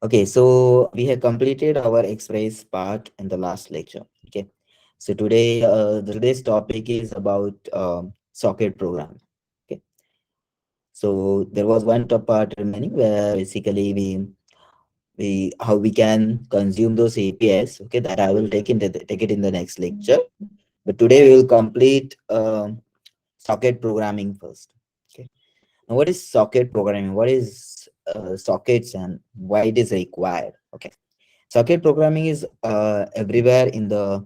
Okay, so we have completed our express part in the last lecture. Okay, so today's topic is about socket programming. Okay, so there was one top part remaining where basically we how we can consume those APIs. Okay, that I will take it in the next lecture. But today we will complete socket programming first. Okay, now what is socket programming? What is sockets and why it is required? Okay. Socket programming is everywhere in the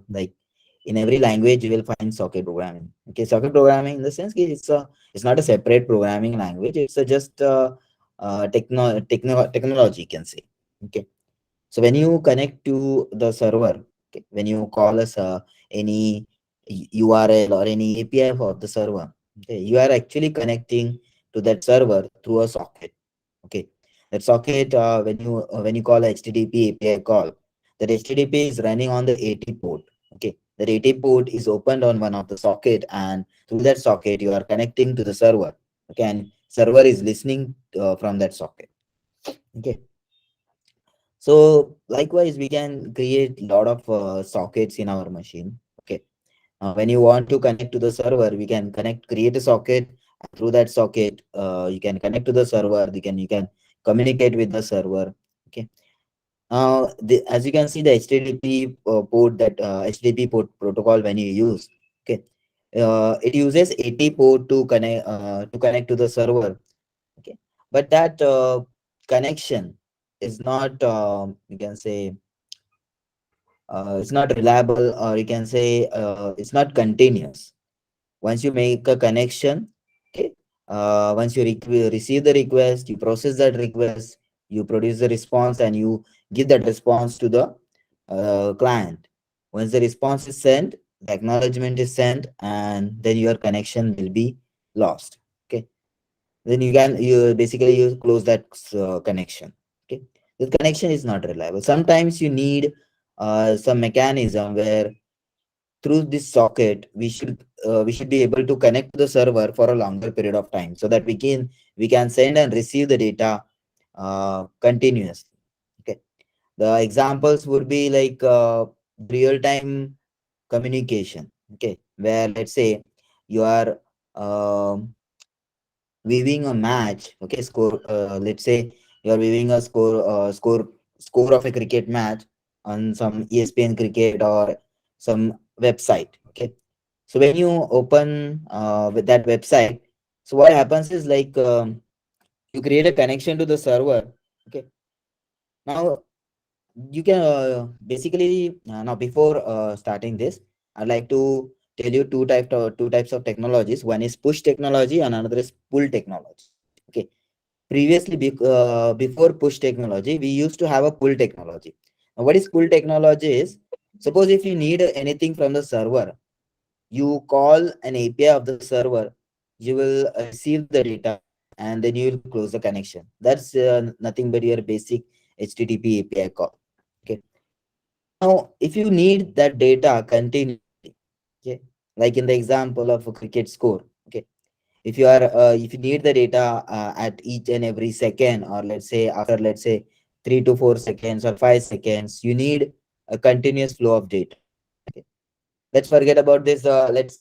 in every language you will find socket programming. Okay, socket programming in the sense that it's not a separate programming language. It's a just technology, you can say. Okay, so when you connect to the server, okay, when you call us any URL or any API for the server, okay, you are actually connecting to that server through a socket. Okay, that socket when you call a HTTP API call, that HTTP is running on the 80 port. Okay, that 80 port is opened on one of the socket, and through that socket you are connecting to the server. Okay, and server is listening from that socket. Okay, so likewise we can create a lot of sockets in our machine. Okay, when you want to connect to the server, we can create a socket. Through that socket, you can connect to the server. You can communicate with the server. Okay. As you can see, the HTTP port HTTP port protocol when you use. Okay. It uses 80 port to connect to the server. Okay. But that connection is not you can say it's not reliable, or you can say it's not continuous. Once you make a connection, okay, once you receive the request, you process that request, you produce the response, and you give that response to the client. Once the response is sent, the acknowledgement is sent, and then your connection will be lost. Okay, then you basically you close that connection. Okay, the connection is not reliable. Sometimes you need some mechanism where through this socket we should be able to connect to the server for a longer period of time, so that we can send and receive the data continuously. Okay, the examples would be like real time communication. Okay, where let's say you are um, viewing a match. Okay, score let's say you are viewing a score of a cricket match on some ESPN cricket or some website. Okay, so when you open with that website, so what happens is like you create a connection to the server. Okay, now you can basically now before starting this, I'd like to tell you two types of technologies. One is push technology and another is pull technology. Okay, previously before push technology we used to have a pull technology. Now, what is pull technology is, suppose if you need anything from the server, you call an API of the server, you will receive the data, and then you will close the connection. That's nothing but your basic HTTP API call. Okay. Now, if you need that data continuously, okay, like in the example of a cricket score, okay, if you need the data at each and every second, or let's say after, let's say, 3 to 4 seconds or 5 seconds, you need a continuous flow of data. Okay, let's forget about this. Let's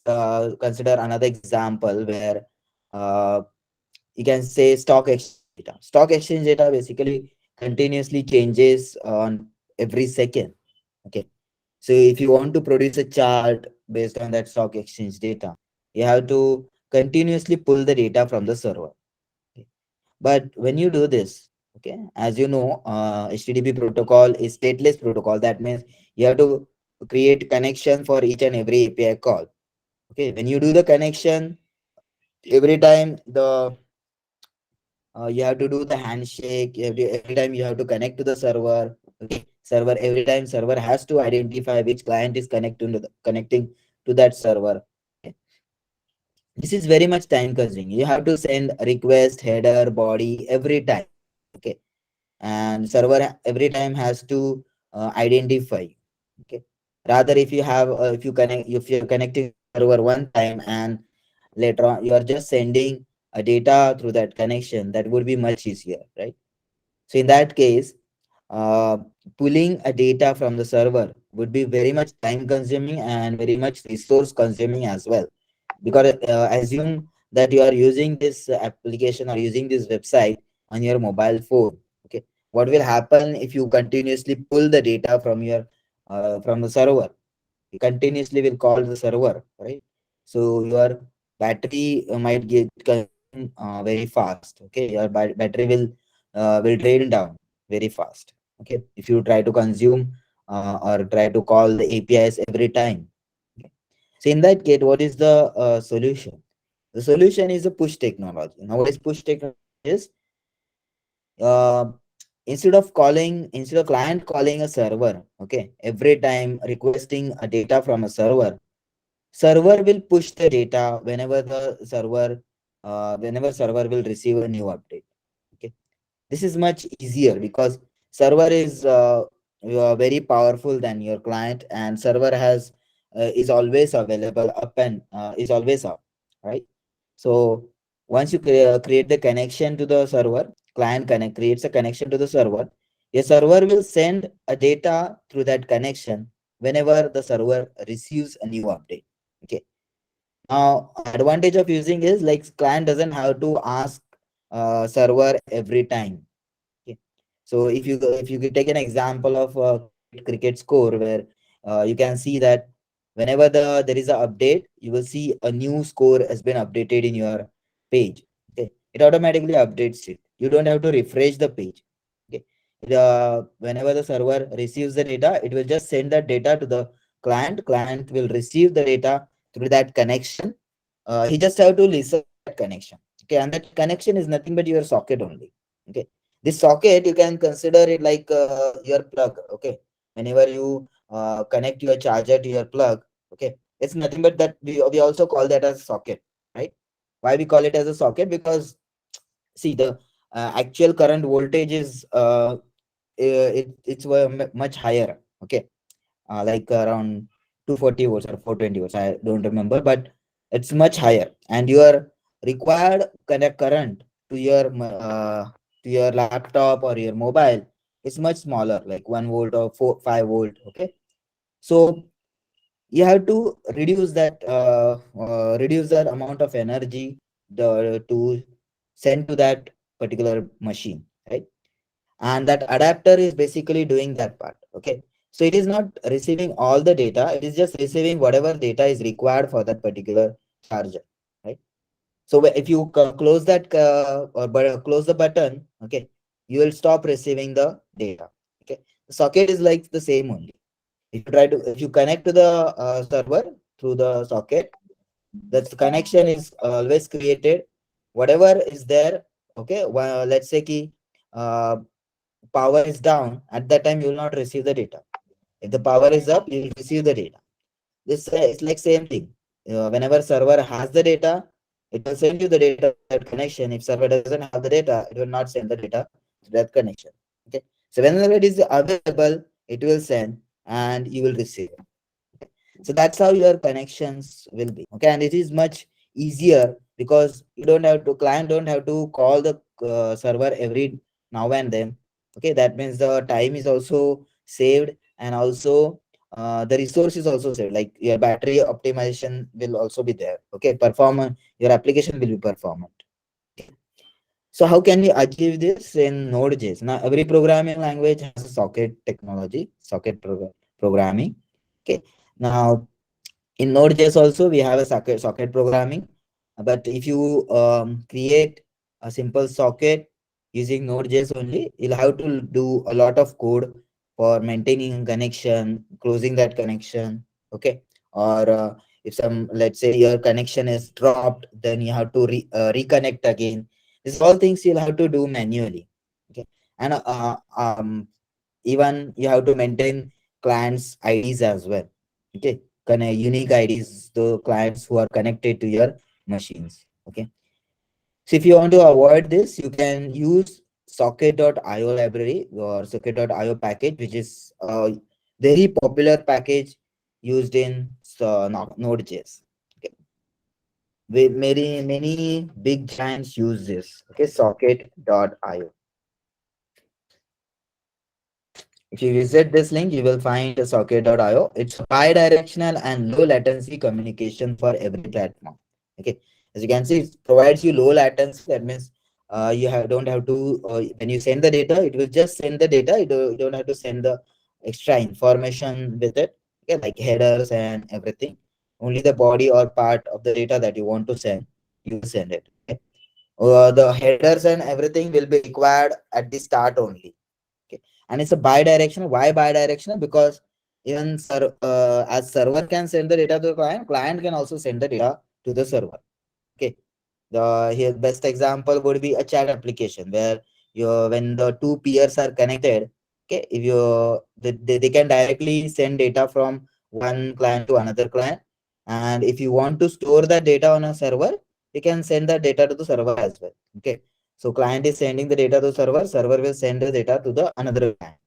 consider another example where uh, you can say stock exchange data. Stock exchange data basically continuously changes on every second. Okay, so if you want to produce a chart based on that stock exchange data, you have to continuously pull the data from the server. Okay. But when you do this, okay, as you know, HTTP protocol is stateless protocol. That means you have to create connection for each and every API call. Okay, when you do the connection, every time you have to do the handshake. Every time you have to connect to the server. Okay, server every time server has to identify which client is connecting to that server. Okay. This is very much time consuming. You have to send request, header, body every time. Okay, and server every time has to identify. Okay, rather if you're connecting server one time, and later on you are just sending a data through that connection, that would be much easier, right? So in that case, uh, pulling a data from the server would be very much time consuming and very much resource consuming as well. Because assume that you are using this application or using this website on your mobile phone. Okay, what will happen if you continuously pull the data from the server? You continuously will call the server, right? So your battery might get consumed very fast. Okay, your battery will drain down very fast. Okay, if you try to consume or try to call the APIs every time. Okay. So in that case, what is the solution? The solution is a push technology. Now, what is push technology? Is uh, instead of client calling a server, okay, every time requesting a data from a server will push the data whenever server will receive a new update. Okay, this is much easier because server is very powerful than your client, and server is always available up and is always up, right? So once you create the connection to the server, client connect creates a connection to the server. A server will send a data through that connection whenever the server receives a new update. Okay. Now, advantage of using is like client doesn't have to ask server every time. Okay. So if you could take an example of a cricket score where you can see that whenever there is an update, you will see a new score has been updated in your page. Okay, it automatically updates it. You don't have to refresh the page. Okay, whenever the server receives the data, it will just send that data to the client. Client will receive the data through that connection. He just have to listen to that connection. Okay, and that connection is nothing but your socket only. Okay, this socket you can consider it like your plug. Okay, whenever you connect your charger to your plug, okay, it's nothing but that we also call that as socket, right? Why we call it as a socket? Because see, the actual current voltage is it's much higher. Okay, like around 240 volts or 420 volts. I don't remember, but it's much higher. And your required connect current to your laptop or your mobile is much smaller, like 1 volt or 5 volt. Okay, so you have to reduce that amount of energy to send to that particular machine, right? And that adapter is basically doing that part. Okay, so it is not receiving all the data, it is just receiving whatever data is required for that particular charger, right? So if you close that close the button, okay, you will stop receiving the data. Okay, the socket is like the same only. If you connect to the server through the socket, that connection is always created. Whatever is there, okay, well, let's say ki, uh, power is down, at that time you will not receive the data. If the power is up, you will receive the data. This it's like same thing. Whenever server has the data, it will send you the data to that connection. If server doesn't have the data, it will not send the data to that connection. Okay. So whenever it is available, it will send and you will receive. So that's how your connections will be. Okay, and it is much easier because you don't have to client don't have to call the server every now and then. Okay, that means the time is also saved, and also the resource is also saved. Like your battery optimization will also be there. Okay, performance, your application will be performant. Okay. So how can we achieve this in Node.js? Now every programming language has a socket technology, programming. Okay. Now in Node.js also we have a socket programming. But if you create a simple socket using Node.js only, you'll have to do a lot of code for maintaining connection, closing that connection. Okay, or if some, let's say your connection is dropped, then you have to reconnect again. These all things you'll have to do manually. Okay, and even you have to maintain clients IDs as well. Okay, unique IDs, the clients who are connected to your machines. Okay, so if you want to avoid this, you can use socket.io library or socket.io package, which is a very popular package used in Node.js. Okay, many big giants use this. Okay, socket.io. If you visit this link, you will find socket.io. It's a bi-directional and low latency communication for every platform. Okay, as you can see, it provides you low latency. That means don't have to when you send the data, it will just send the data. You don't have to send the extra information with it. Okay, like headers and everything. Only the body or part of the data that you want to send, you will send it. Okay, the headers and everything will be required at the start only. Okay, and it's a bi-directional. Why bi-directional? Because even as server can send the data to the client, client can also send the data to the server. Okay, the here best example would be a chat application where you when the two peers are connected. Okay, if you they can directly send data from one client to another client, and if you want to store that data on a server, you can send that data to the server as well. Okay, so client is sending the data to server, server will send the data to the another client.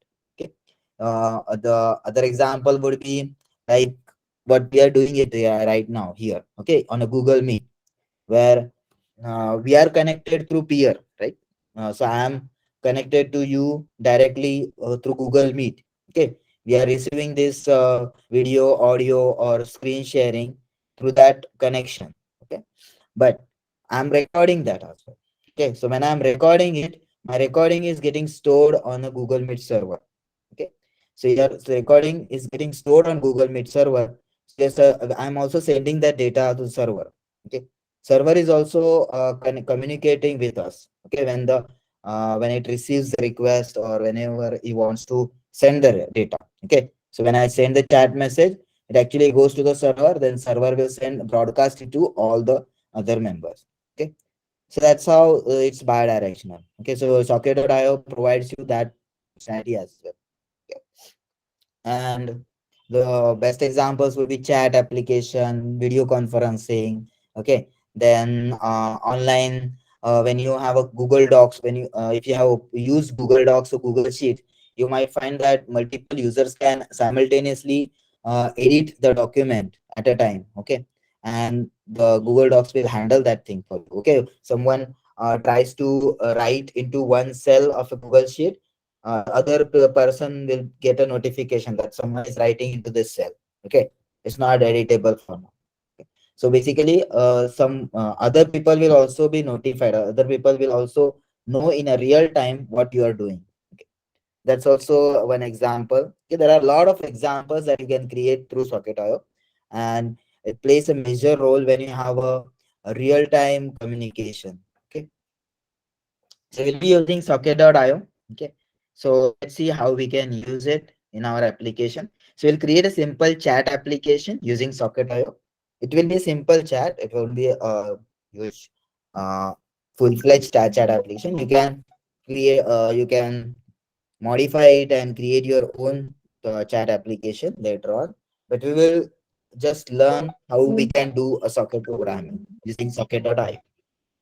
Okay, the other example would be like what we are doing it right now here. Okay, on a Google Meet where we are connected through peer, right? So I am connected to you directly through Google Meet. Okay, we are receiving this video, audio, or screen sharing through that connection. Okay, but I'm recording that as well. Okay, so when I'm recording it, my recording is getting stored on a Google Meet server. Okay, so here the recording is getting stored on Google Meet server. So yes, I'm also sending that data to the server. Okay, server is also communicating with us. Okay, when it receives the request or whenever it wants to send the data. Okay, so when I send the chat message, it actually goes to the server, then server will send broadcast it to all the other members. Okay, so that's how it's bi-directional. Okay, so socket.io provides you that functionality as well. Okay. And the best examples would be chat application, video conferencing. Okay, then online, when you have a Google Docs, when you if you have used Google Docs or Google Sheet, you might find that multiple users can simultaneously edit the document at a time. Okay, and the Google Docs will handle that thing for you. Okay, someone tries to write into one cell of a Google Sheet, other person will get a notification that someone is writing into this cell. Okay, it's not editable for now. Okay. So basically, some other people will also be notified. Other people will also know in a real time what you are doing. Okay. That's also one example. Okay, there are a lot of examples that you can create through Socket.io, and it plays a major role when you have a real-time communication. Okay, so we'll be using Socket.io. Okay, so let's see how we can use it in our application. So we'll create a simple chat application using Socket.io. It will be a simple chat. It will be a huge, full-fledged chat application. You can modify it and create your own chat application later on. But we will just learn how we can do a Socket programming using Socket.io.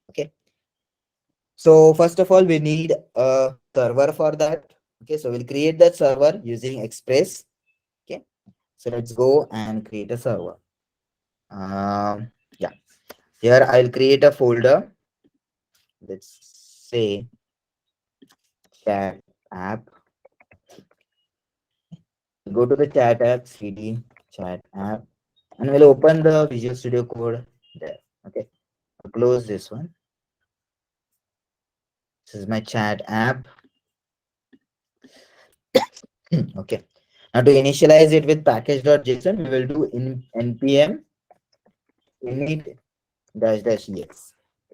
Okay. So first of all, we need a server for that. Okay, so we'll create that server using Express. Okay, so let's go and create a server. Yeah, here I'll create a folder. Let's say chat app. Go to the chat app, cd chat app, and we'll open the Visual Studio Code there. Okay, I'll close this one. This is my chat app. Okay. Now to initialize it with package.json, we will do in npm init dash dash ex.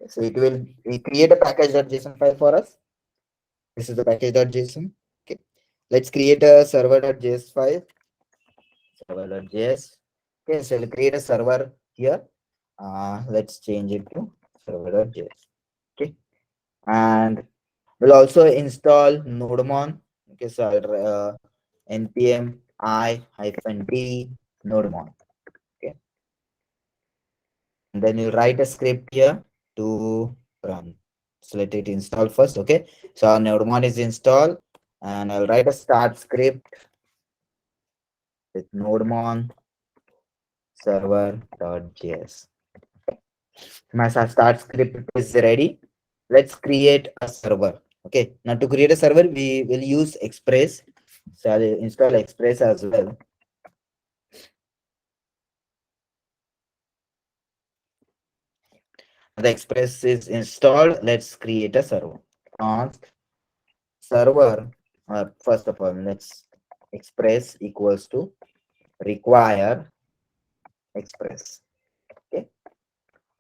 So it create a package.json file for us. This is the package.json. Okay. Let's create a server.js file. Server.js. Okay, so we'll create a server here. Let's change it to server.js. Okay. And we'll also install nodemon. Okay, so I'll npm I-d nodemon. Okay. And then you write a script here to run. So let it install first. Okay, so our nodemon is installed, and I'll write a start script with nodemon server.js. My start script is ready. Let's create a server. Okay, now to create a server, we will use Express. So I'll install Express as well. The Express is installed. Let's create a server. Const server, first of all, let's Express equals to require Express. Okay.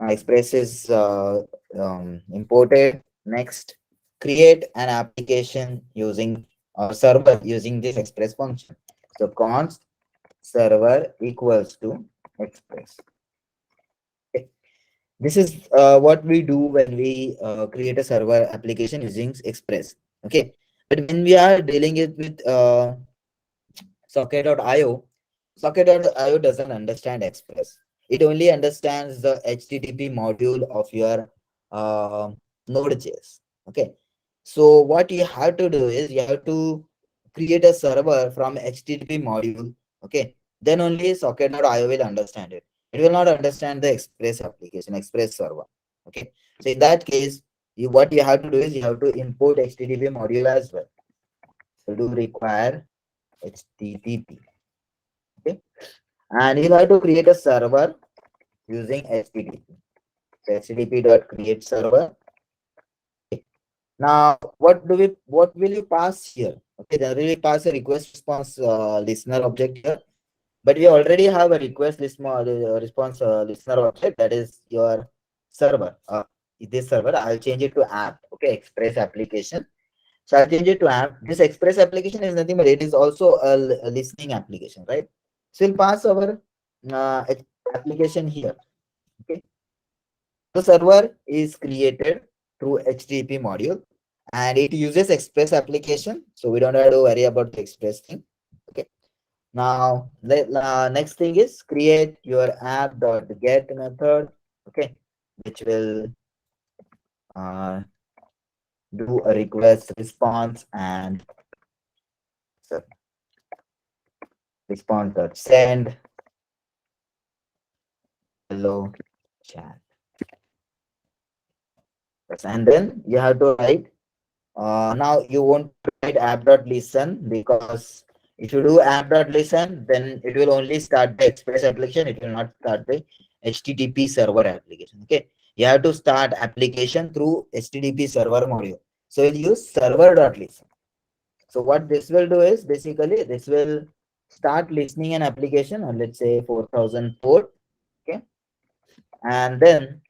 Express is imported. Next, create an application using or server using this Express function. So const server equals to Express. Okay. This is what we do when we create a server application using Express. Okay. But when we are dealing it with socket.io, socket.io doesn't understand Express. It only understands the HTTP module of your uh, Node.js. Okay. So what you have to do is you have to create a server from HTTP module. Okay. Then only socket.io will understand it. It will not understand the Express application, Express server. Okay. So in that case, what you have to do is you have to import HTTP module as well. So do require HTTP. Okay. And you'll have to create a server using HTTP. So http.create server. Okay. Now, what will you pass here? Okay, then will pass a request response listener object here. But we already have a request response listener object, that is your server. This server, I'll change it to app. Okay, Express application. So I'll change it to app. This Express application is nothing but it is also a listening application, right? So we'll pass our uh, application here. Okay. The server is created through HTTP module and it uses Express application. So we don't have to worry about the Express thing. Okay. Now, the next thing is create your app.get method. Okay. Which will uh, do a request response and so response.send hello chat. Yes, and then you have to write. Now you won't write app.listen because if you do app.listen, then it will only start the Express application. It will not start the HTTP server application. Okay. You have to start application through HTTP server module. So you'll use server.listen. So what this will do is basically this will start listening an application on let's say 4000 port. Okay. And then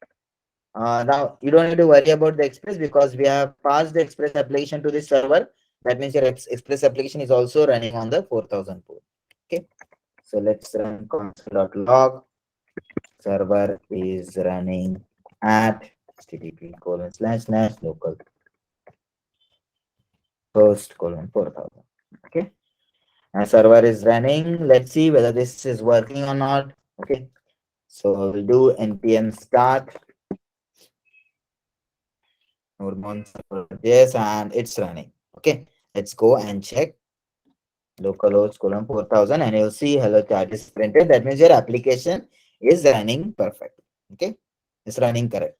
now you don't need to worry about the Express because we have passed the Express application to the server. That means your Express application is also running on the 4000 port. Okay. So let's run console.log. Server is running at http://local host colon 4000. Okay. And server is running. Let's see whether this is working or not. Okay. So we'll do npm start yes, and it's running. Okay, let's go and check localhost colon 4000 and you'll see hello chat is printed. That means your application is running perfect. Okay, it's running correct.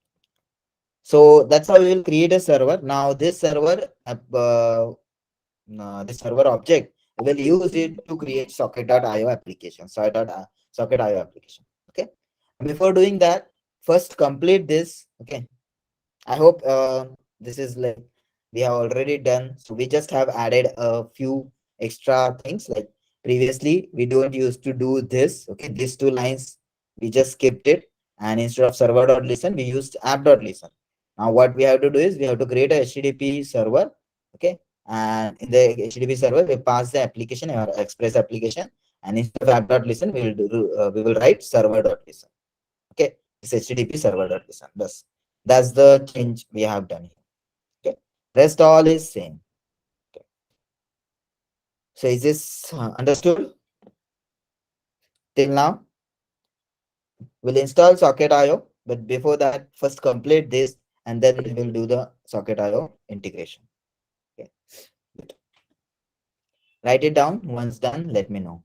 So that's how we will create a server. Now this server, this server object, we will use it to create socket.io application, socket.io application. Okay, before doing that, first complete this. Okay, I hope this is like we have already done. So we just have added a few extra things like previously we don't used to do this. Okay, these two lines we just skipped it, and instead of server.listen we used app.listen. Now what we have to do is we have to create a HTTP server. Okay, and in the HTTP server we pass the application or Express application, and instead of app.listen we will write server.listen. Okay, it's HTTP server.listen. That's the change we have done here. Okay, rest all is same. Okay. So is this understood till now? We'll install socket.io, but before that, first complete this, and then we will do the socket.io integration. Okay, write it down. Once done, let me know.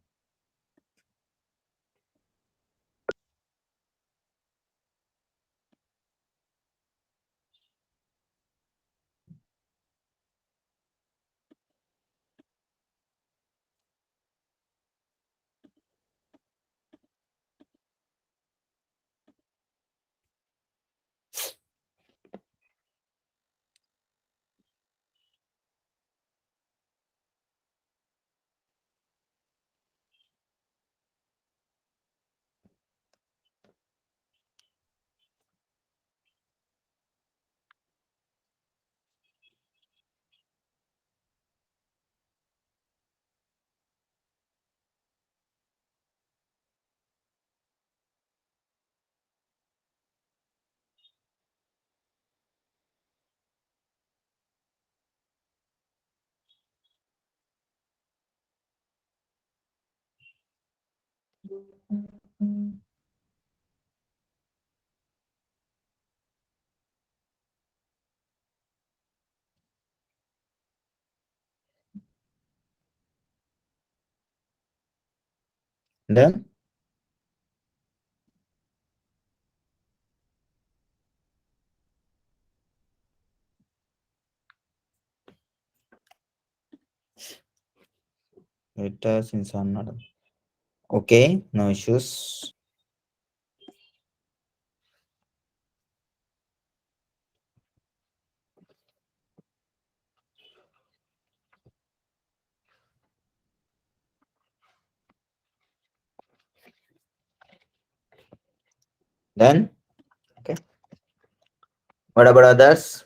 Done. It since I'm not. Okay, no issues. Done. Okay. What about others?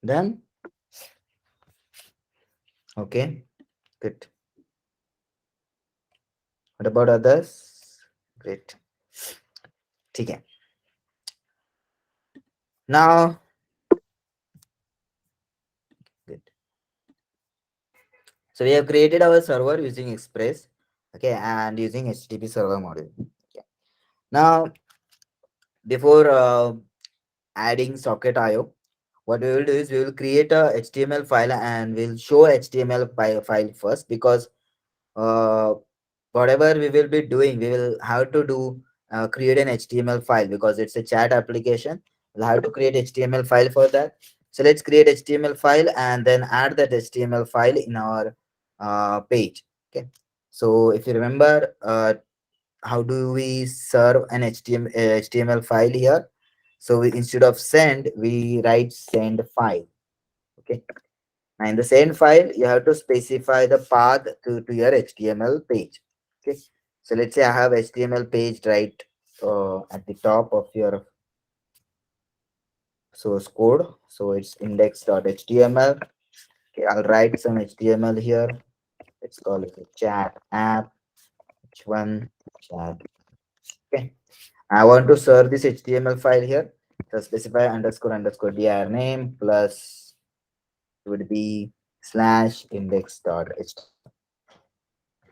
Done. Okay. Good. What about others? Great. Okay. Now, good. So we have created our server using Express, okay, and using HTTP server module. Okay. Now, before adding socket IO, what we will do is we will create a HTML file and we'll show HTML file first, because uh, whatever we will be doing, we will have to do create an HTML file, because it's a chat application. We'll have to create HTML file for that. So let's create HTML file and then add that HTML file in our page. Okay. So if you remember, how do we serve an HTML file here? So instead of send, we write send file. Okay. Now in the send file, you have to specify the path to your HTML page. Okay. So let's say I have HTML page right at the top of your source code. So it's index.html. Okay, I'll write some HTML here. Let's call it a chat app. H1 chat. Okay. I want to serve this HTML file here. So specify underscore underscore dir name plus would be slash index.html.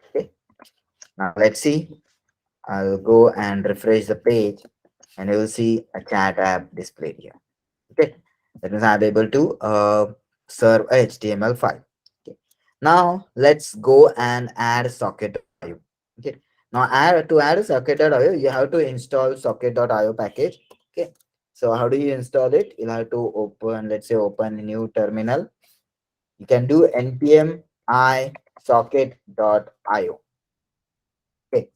Okay. Now let's see. I'll go and refresh the page and you will see a chat app displayed here. Okay. That means I'm able to serve a HTML file. Okay. Now let's go and add socket.io. Okay. Now to add socket.io, you have to install socket.io package. Okay. So how do you install it? You'll have to open, let's say open a new terminal. You can do npm I socket.io. Okay.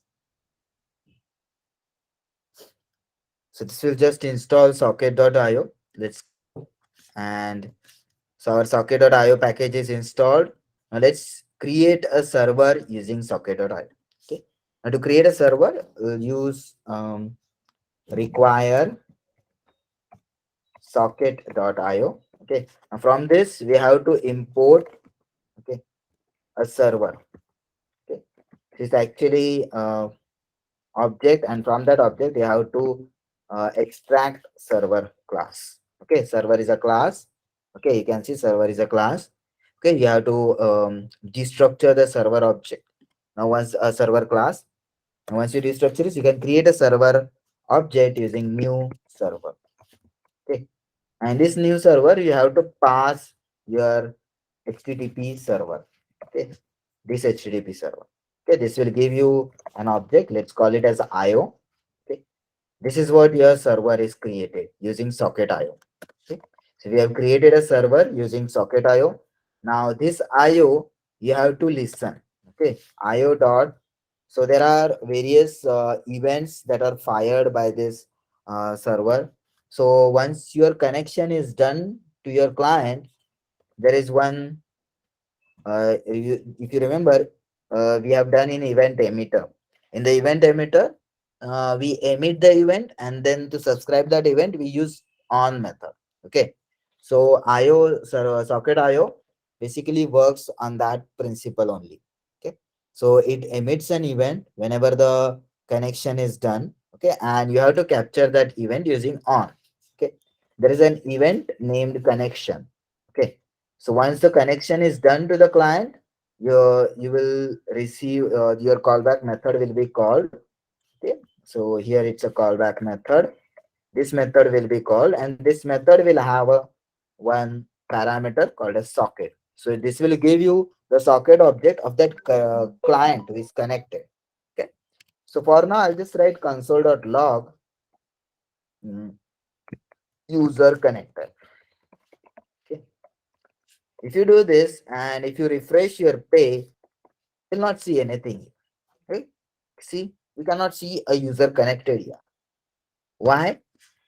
So this will just install socket.io. Let's go, and so our socket.io package is installed. Now let's create a server using socket.io. Okay. Now to create a server, we'll use require socket.io. Okay. Now from this, we have to import, okay, a server. Okay. This is actually object, and from that object, you have to extract server class. Okay. Server is a class. Okay. You can see server is a class. Okay. You have to destructure the server object. Now, once a server class, once you destructure this, you can create a server object using new server. Okay. And this new server, you have to pass your HTTP server. Okay. This HTTP server. Okay. This will give you an object. Let's call it as IO. Okay. This is what your server is created using socket IO. Okay. So we have created a server using socket IO. Now this IO, you have to listen. Okay. IO dot. So there are various events that are fired by this server. So once your connection is done to your client, there is one, if you remember, we have done in event emitter. In the event emitter, we emit the event, and then to subscribe that event, we use on method. Okay. So IO server socket IO basically works on that principle only. Okay. So it emits an event whenever the connection is done. Okay. And you have to capture that event using on. Okay. There is an event named connection. Okay. So once the connection is done to the client, you will receive your callback method will be called. Okay. So here it's a callback method. This method will be called, and this method will have a one parameter called a socket. So this will give you the socket object of that client who is connected. Okay. So for now, I'll just write console.log mm, user connector. Okay. If you do this and if you refresh your page, you will not see anything. Right? See, we cannot see a user connected here. Why?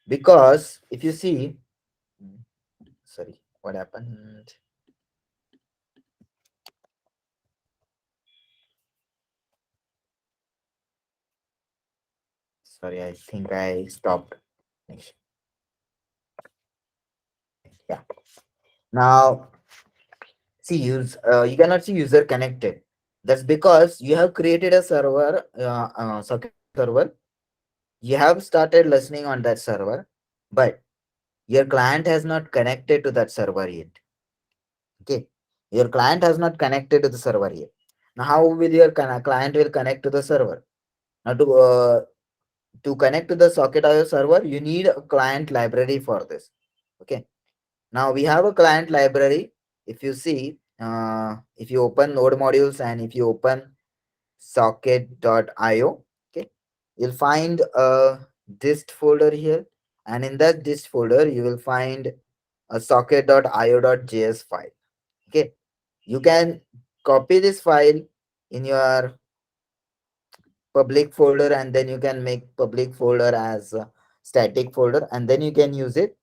Because if you see, sorry, what happened? Sorry, I think I stopped. Yeah. Now, see, you cannot see user connected. That's because you have created a server, socket server. You have started listening on that server, but your client has not connected to that server yet. Okay. Your client has not connected to the server yet. Now, how will your client will connect to the server? Now, to connect to the socket IO server, you need a client library for this. Okay. Now we have a client library. If you see, if you open node modules and if you open socket.io, okay, you'll find a dist folder here. And in that dist folder, you will find a socket.io.js file. Okay. You can copy this file in your public folder, and then you can make public folder as a static folder, and then you can use it.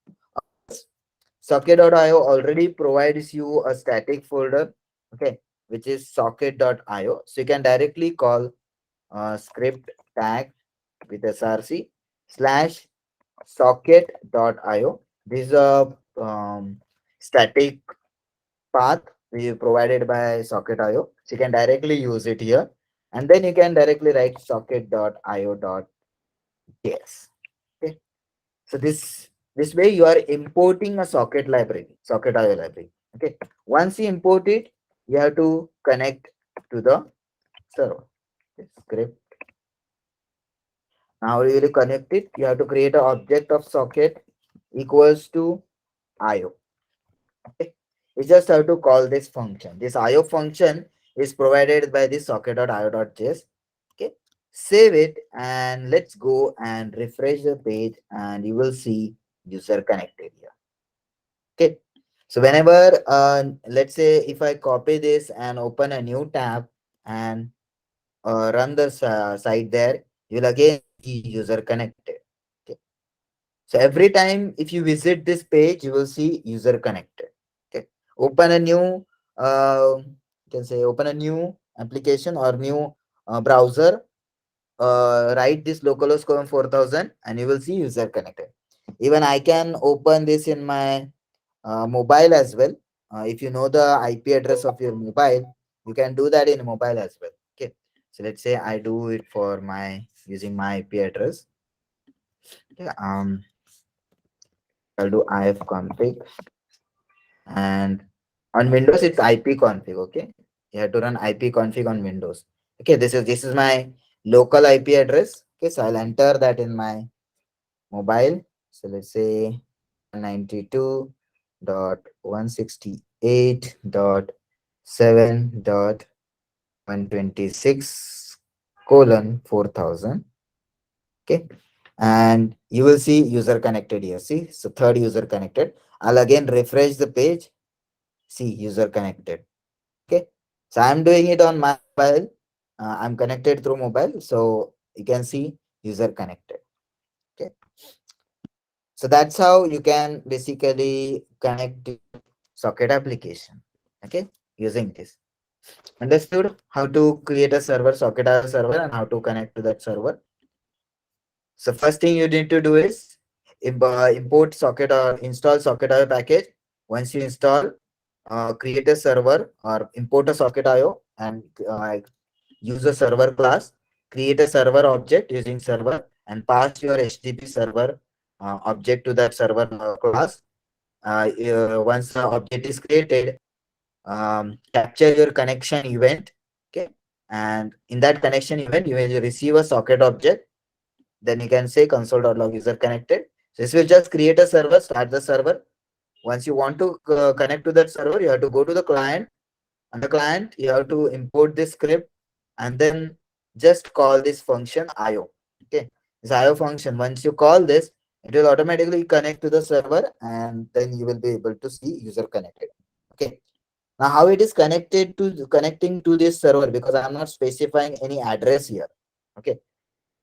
Socket.io already provides you a static folder, okay, which is socket.io. So you can directly call script tag with src slash socket.io. This is a static path provided by socket.io. So you can directly use it here. And then you can directly write socket.io.js. Okay. So this way you are importing a socket library, socket IO library. Okay. Once you import it, you have to connect to the server. Okay. Script. Now you will connect it. You have to create an object of socket equals to IO. Okay. You just have to call this function. This IO function is provided by this socket.io.js. Okay. Save it and let's go and refresh the page, and you will see user connected here. Okay. So whenever, let's say if I copy this and open a new tab and run the site there, you will again see user connected. Okay. So every time if you visit this page, you will see user connected. Okay. Open a new, you can say open a new application or new browser. write this localhost colon 4000 and you will see user connected. Even I can open this in my mobile as well. If you know the IP address of your mobile, you can do that in mobile as well. Okay. So let's say I do it for my using my IP address. Okay. I'll do ifconfig, and on Windows it's IP config. Okay. You have to run IP config on Windows. Okay. This is my local IP address. Okay. So I'll enter that in my mobile. So let's say 192.168.7.126 colon 4000. Okay. And you will see user connected here. See, so third user connected. I'll again refresh the page. See, user connected. Okay. So I'm doing it on my mobile. I'm connected through mobile. So you can see user connected. Okay. So that's how you can basically connect the socket application. Okay. Using this. Understood how to create a server, socket as a server, and how to connect to that server. So first thing you need to do is import socket or install socket IO package. Once you install, create a server or import a socket IO and use a server class, create a server object using server and pass your HTTP server object to that server class. Once the object is created, capture your connection event. Okay. And in that connection event, you will receive a socket object. Then you can say console.log user connected. So this will just create a server, start the server. Once you want to connect to that server, you have to go to the client. On the client, you have to import this script and then just call this function IO. Okay. This IO function, once you call this, it will automatically connect to the server and then you will be able to see user connected. Okay. Now, how it is connecting to this server, because I'm not specifying any address here. Okay.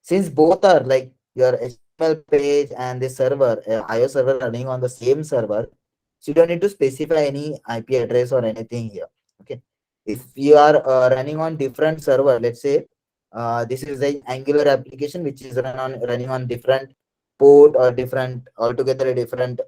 Since both are like your HTML page and the server, IO server running on the same server, so you don't need to specify any IP address or anything here. Okay. If you are running on different server, let's say this is the Angular application which is running on different port or different altogether a different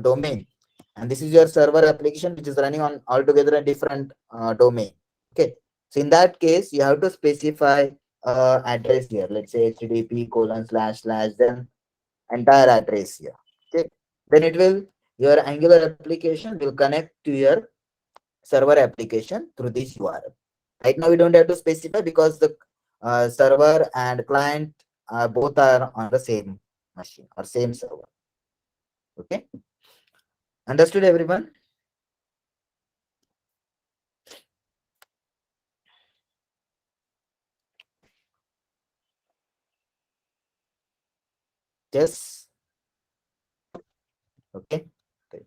domain, and this is your server application which is running on altogether a different domain. Okay. So in that case, you have to specify address here. Let's say HTTP colon slash slash then entire address here. Okay. Then it will your Angular application will connect to your server application through this URL. Right now we don't have to specify because the server and client both are on the same machine or same server. Okay. Understood everyone? Yes. Okay. Great.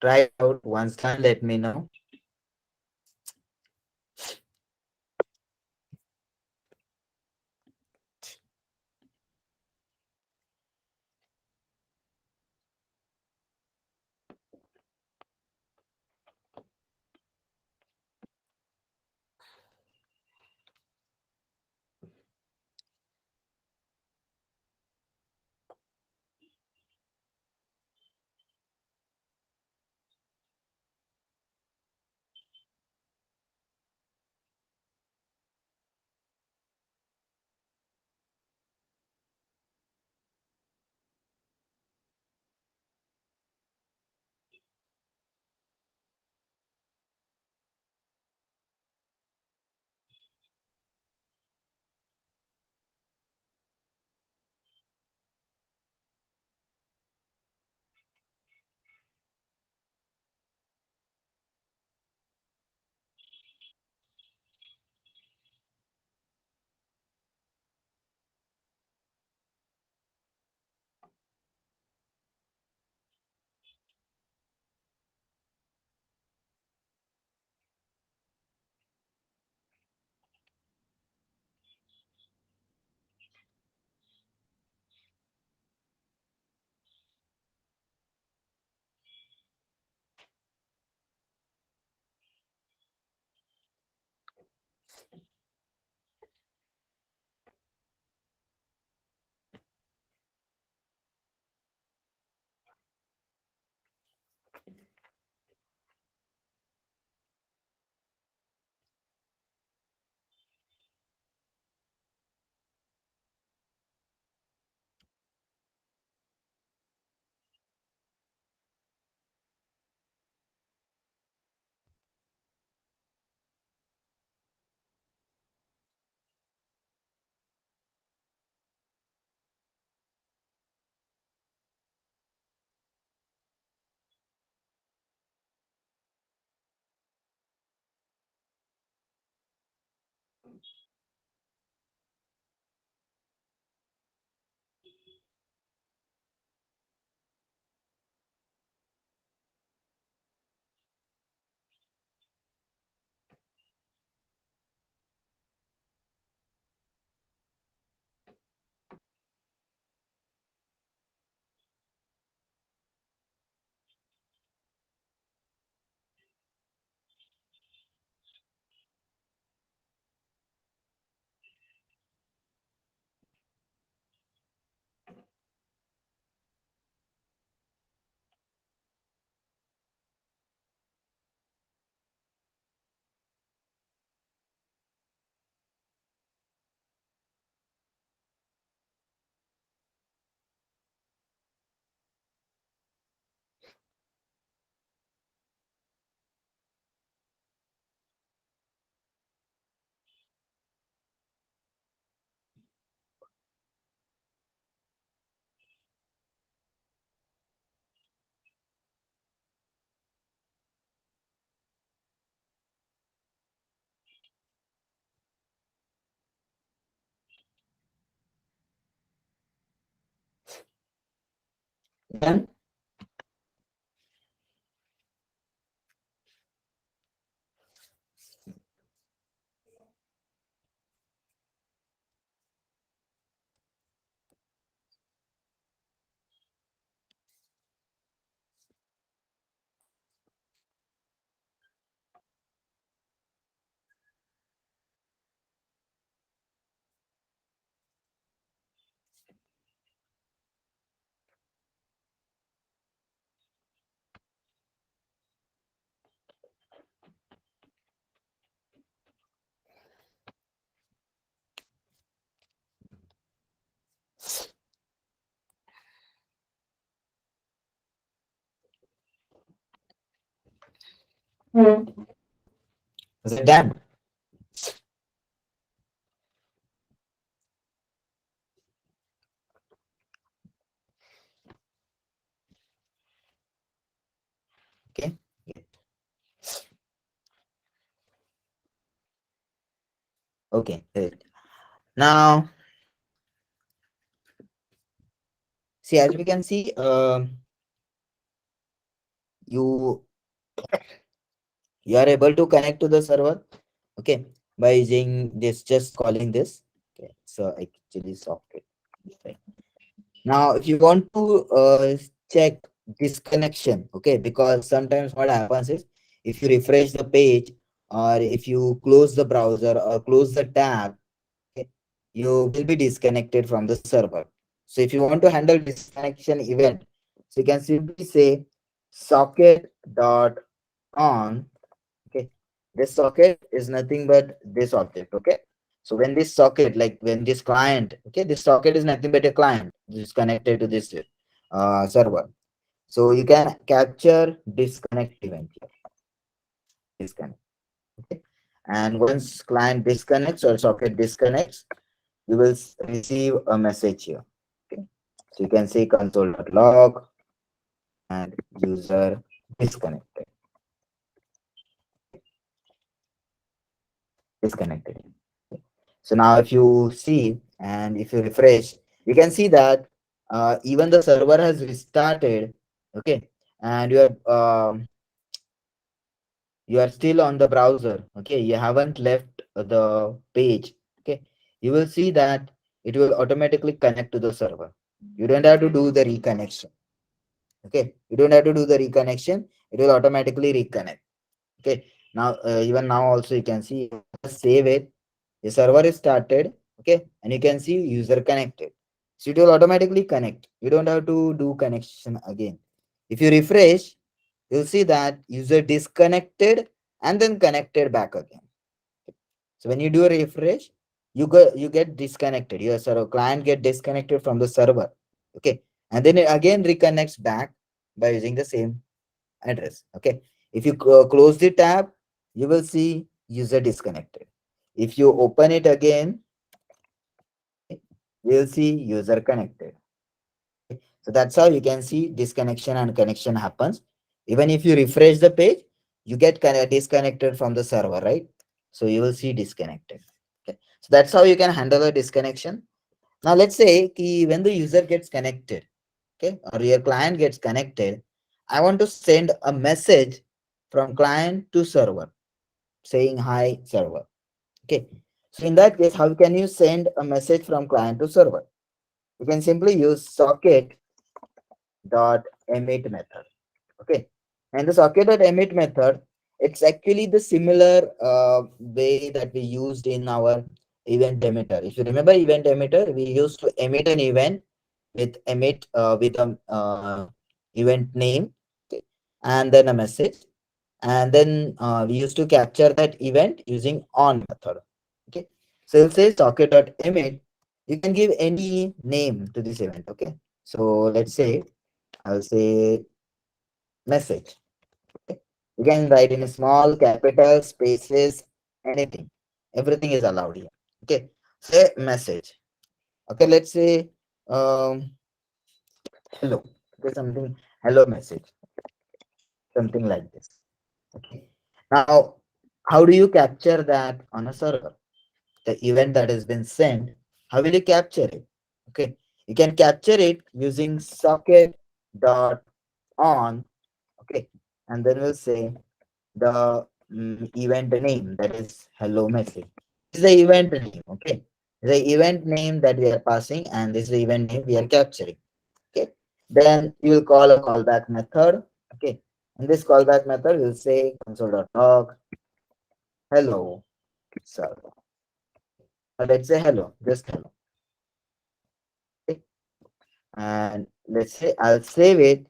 Try it out once done. Let me know. Done. Is it done? Okay. Okay. Good. Now, see, as we can see, you you are able to connect to the server, okay, by using this, just calling this. Okay, so actually socket. Right. Now, if you want to check this connection, okay, because sometimes what happens is if you refresh the page or if you close the browser or close the tab, okay, you will be disconnected from the server. So if you want to handle disconnection event, so you can simply say socket dot on. Okay, this socket is nothing but this object. Okay, so when this socket, like when this client, okay, this socket is nothing but a client which is connected to this server. So you can capture disconnect event here. Disconnect. Okay, and once client disconnects or socket disconnects, you will receive a message here. Okay, so you can say console.log and user disconnected. Disconnected. So now if you see and if you refresh, you can see that even the server has restarted. Okay, and you are still on the browser. Okay, you haven't left the page. Okay, you will see that it will automatically connect to the server. You don't have to do the reconnection. Okay, you don't have to do the reconnection. It will automatically reconnect. Okay, now even now also you can see, save it, the server is started. Okay, and you can see user connected, so it will automatically connect. You don't have to do connection again. If you refresh, you'll see that user disconnected and then connected back again. So when you do a refresh, you get disconnected, your server client get disconnected from the server. Okay, and then it again reconnects back by using the same address. Okay, if you close the tab, you will see user disconnected. If you open it again, you will see user connected. So that's how you can see disconnection and connection happens. Even if you refresh the page, you get kind of disconnected from the server, right? So you will see disconnected. Okay, so that's how you can handle a disconnection. Now let's say when the user gets connected, okay, or your client gets connected, I want to send a message from client to server saying hi server. Okay, so in that case, how can you send a message from client to server? You can simply use socket dot emit method. Okay, and the socket dot emit method, it's actually the similar way that we used in our event emitter. If you remember event emitter, we used to emit an event with emit with a event name, okay, and then a message, and then we used to capture that event using on method. Okay, so you'll say socket dot emit. You can give any name to this event. Okay, so let's say I'll say message. Okay, you can write in a small capital spaces, anything, everything is allowed here. Okay, say message. Okay, let's say um hello. Okay, something, hello message, something like this. Okay, now how do you capture that on a server? The event that has been sent, how will you capture it? Okay, you can capture it using socket dot on. Okay, and then we'll say the event name, that is hello message. This is the event name. Okay, the event name that we are passing, and this is the event name we are capturing. Okay, then you will call a callback method. Okay, in this callback method we'll say console.log hello server. Let's say hello, just hello. Okay, and let's say I'll save it,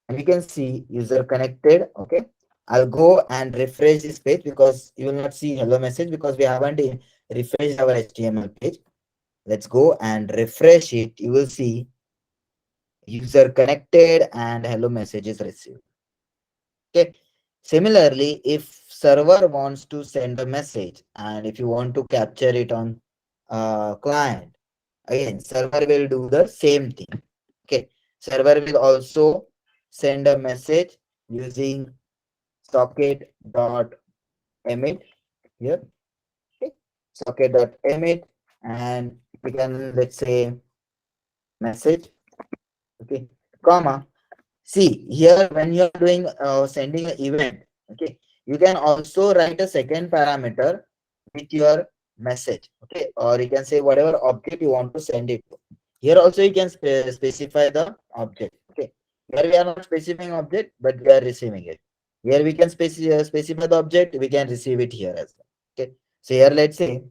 and you can see user connected. Okay, I'll go and refresh this page because you will not see hello message because we haven't refreshed our HTML page. Let's go and refresh it. You will see user connected and hello message is received. Okay, similarly, if server wants to send a message and if you want to capture it on client, again server will do the same thing. Okay, server will also send a message using socket.emit here. Okay, socket.emit, and we can, let's say, message. Okay, comma. See here, when you are doing sending an event, okay, you can also write a second parameter with your message. Okay, or you can say whatever object you want to send it to. Here also you can specify the object. Okay, here we are not specifying object, but we are receiving it. Here we can specify the object, we can receive it here as well. Okay, so here let's say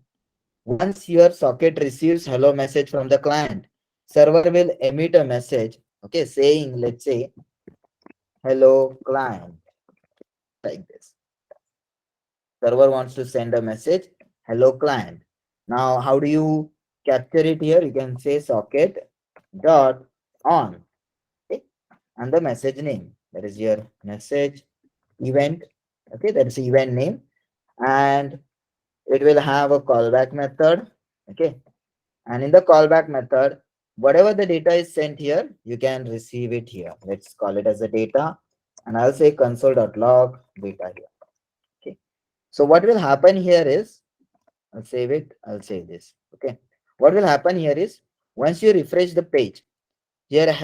once your socket receives hello message from the client, server will emit a message, okay, saying, let's say, hello client, like this. Server wants to send a message, hello client. Now, how do you capture it here? You can say socket dot on, okay, and the message name, that is your message event, okay, that is event name, and it will have a callback method, okay, and in the callback method, whatever the data is sent here, you can receive it here. Let's call it as a data, and I'll say console.log data here. Okay, so what will happen here is, I'll save it, I'll save this. Okay, what will happen here is, once you refresh the page here,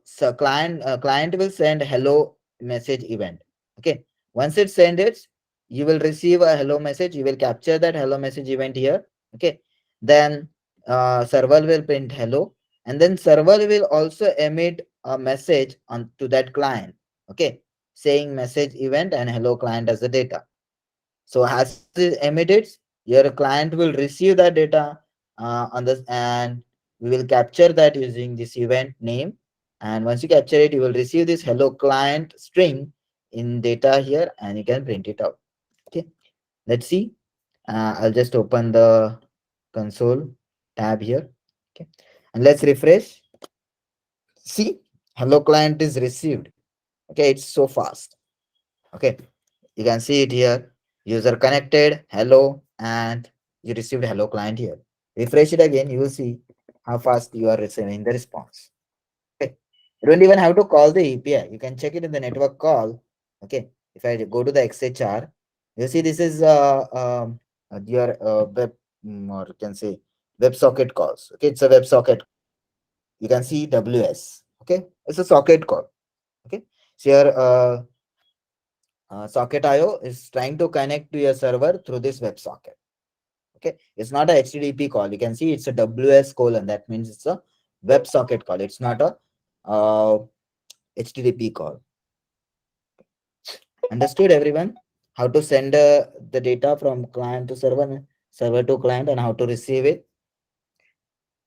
so client will send hello message event. Okay, once it sends it, you will receive a hello message. You will capture that hello message event here. Okay, then server will print hello, and then server will also emit a message on to that client. Okay, saying message event and hello client as the data. So as it emitted, your client will receive that data on this, and we will capture that using this event name. And once you capture it, you will receive this hello client string in data here, and you can print it out. Okay, let's see. I'll just open the console tab here. Okay, and let's refresh. See, hello client is received. Okay, it's so fast. Okay, you can see it here. User connected, hello, and you received hello client here. Refresh it again, you will see how fast you are receiving the response. Okay, you don't even have to call the API. You can check it in the network call. Okay, if I go to the XHR, you see this is your web, or you can say WebSocket calls. Okay, it's a WebSocket. You can see WS. Okay, it's a socket call. Okay, so here socket IO is trying to connect to your server through this WebSocket. Okay, it's not a HTTP call. You can see it's a WS colon. That means it's a WebSocket call. It's not a HTTP call. Understood, everyone? How to send the data from client to server, server to client, and how to receive it.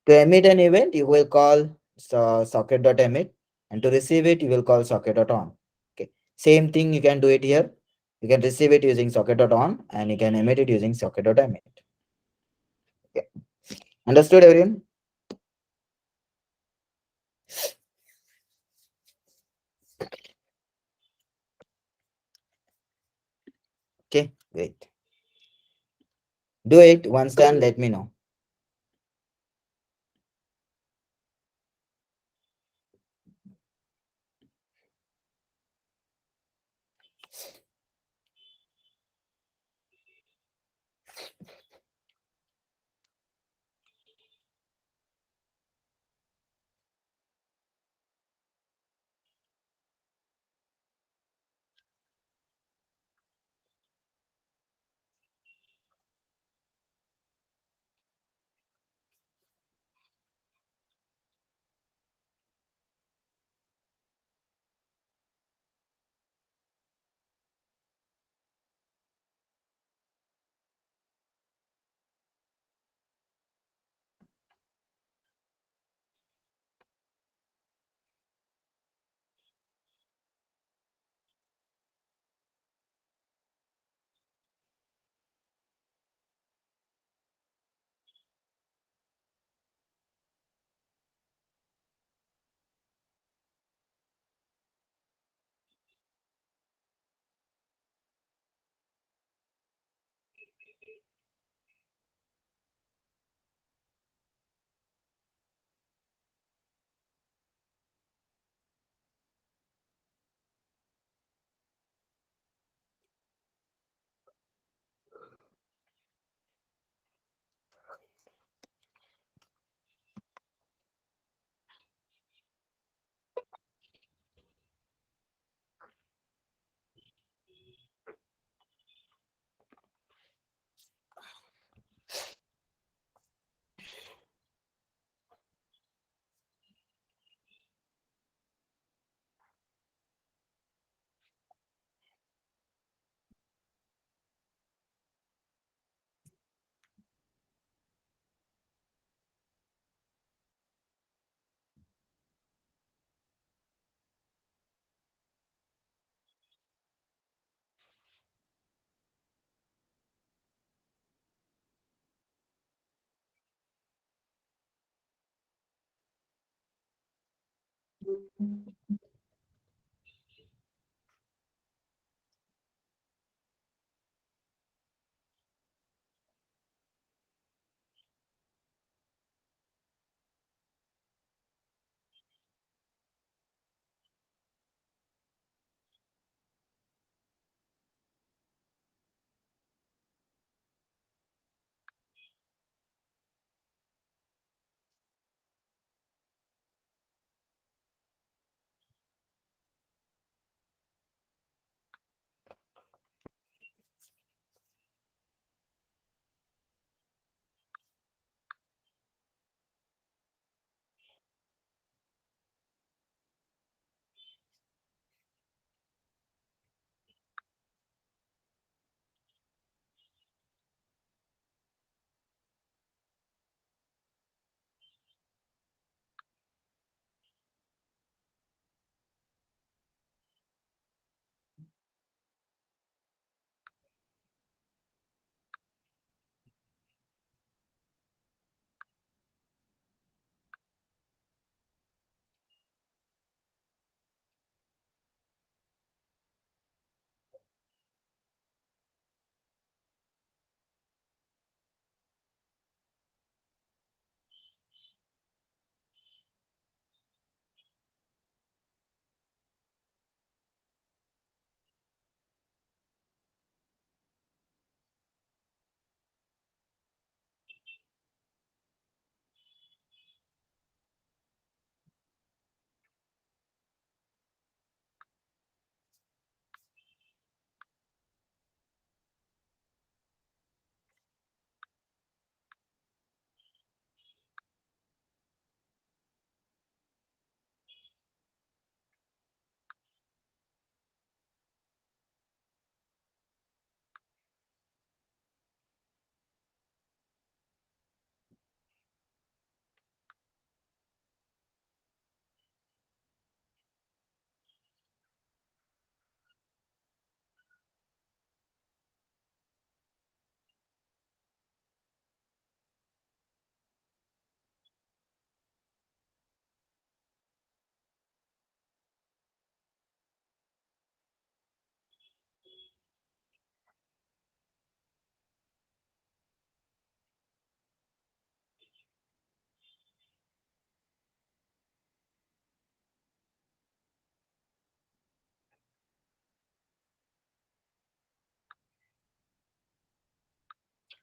To emit an event, you will call socket.emit, and to receive it, you will call socket.on. Okay, same thing you can do it here. You can receive it using socket.on, and you can emit it using socket.emit. Okay, understood, everyone? Okay, great. Do it. Once done, let me know.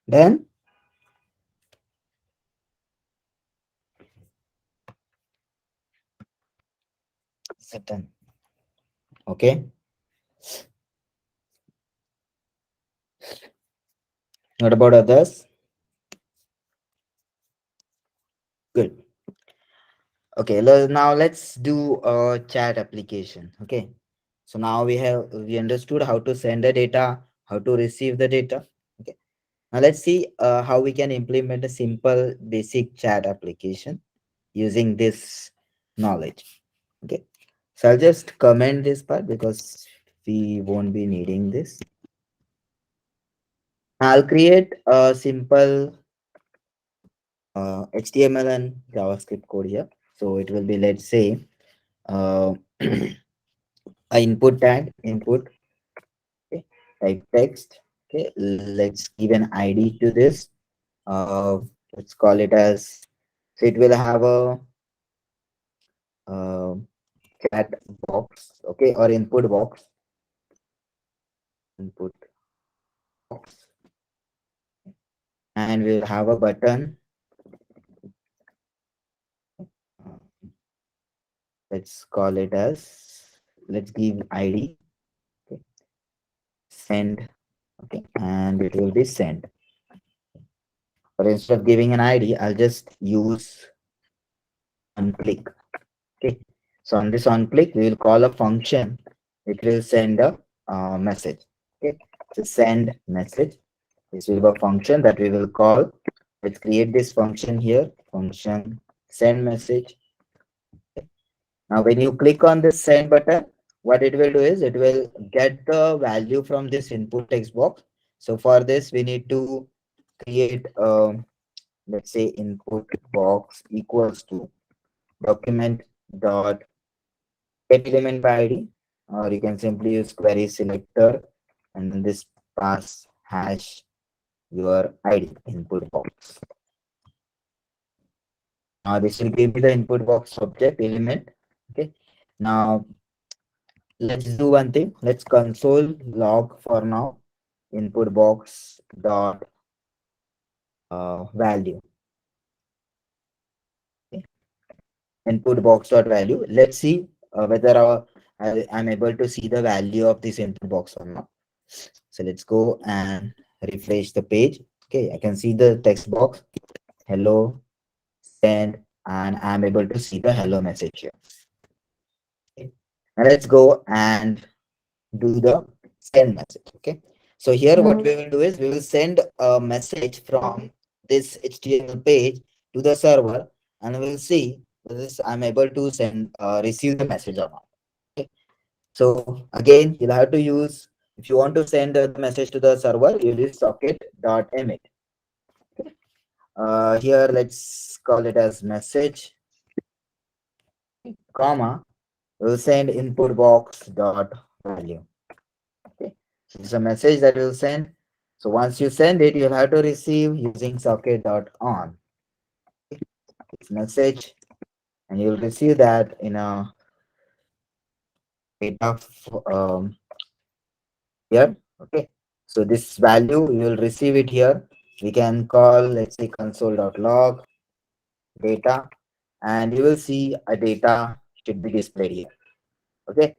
Then certain. Okay. What about others? Good. Okay, now let's do a chat application. Okay, so now we understood how to send the data, how to receive the data. Okay, now let's see how we can implement a simple basic chat application using this knowledge. Okay, so I'll just comment this part because we won't be needing this. I'll create a simple HTML and JavaScript code here. So it will be, let's say, uh, a input tag, input, okay, type text. Okay, let's give an ID to this. Uh, let's call it as, so it will have a uh, chat box, okay, or input box, and we'll have a button. Uh, let's call it as, let's give ID, okay, send, okay, and it will be sent. But instead of giving an ID, I'll just use on click. Okay, so on this on click, we will call a function. It will send a message. Okay, so send message. This will be a function that we will call. Let's create this function here. Function send message. Now, when you click on this send button, what it will do is it will get the value from this input text box. So for this, we need to create, let's say, input box equals to document dot get element by id, or you can simply use query selector and then this pass hash your id input box. Now this will give me the input box object element. Okay. Now let's do one thing. Let's console log for now input box dot value. Okay. Input box dot value. Let's see whether I'm able to see the value of this input box or not. So let's go and refresh the page. Okay, I can see the text box hello send, and I'm able to see the hello message here. Okay. Now let's go and do the send message. Okay, so here what we will do is we will send a message from this HTML page to the server, and we'll see whether this I'm able to send receive the message or not. Okay. So again, you'll have to use, if you want to send the message to the server, you'll use socket.emit. Okay. Here let's call it as message, comma, we'll send input box dot value. Okay, so it's a message that will send. So once you send it, you'll have to receive using socket dot on. Okay. It's message, and you'll receive that in a data here. Okay, so this value you will receive it here. We can call, let's say, console.log data, and you will see a data should be displayed here. Okay,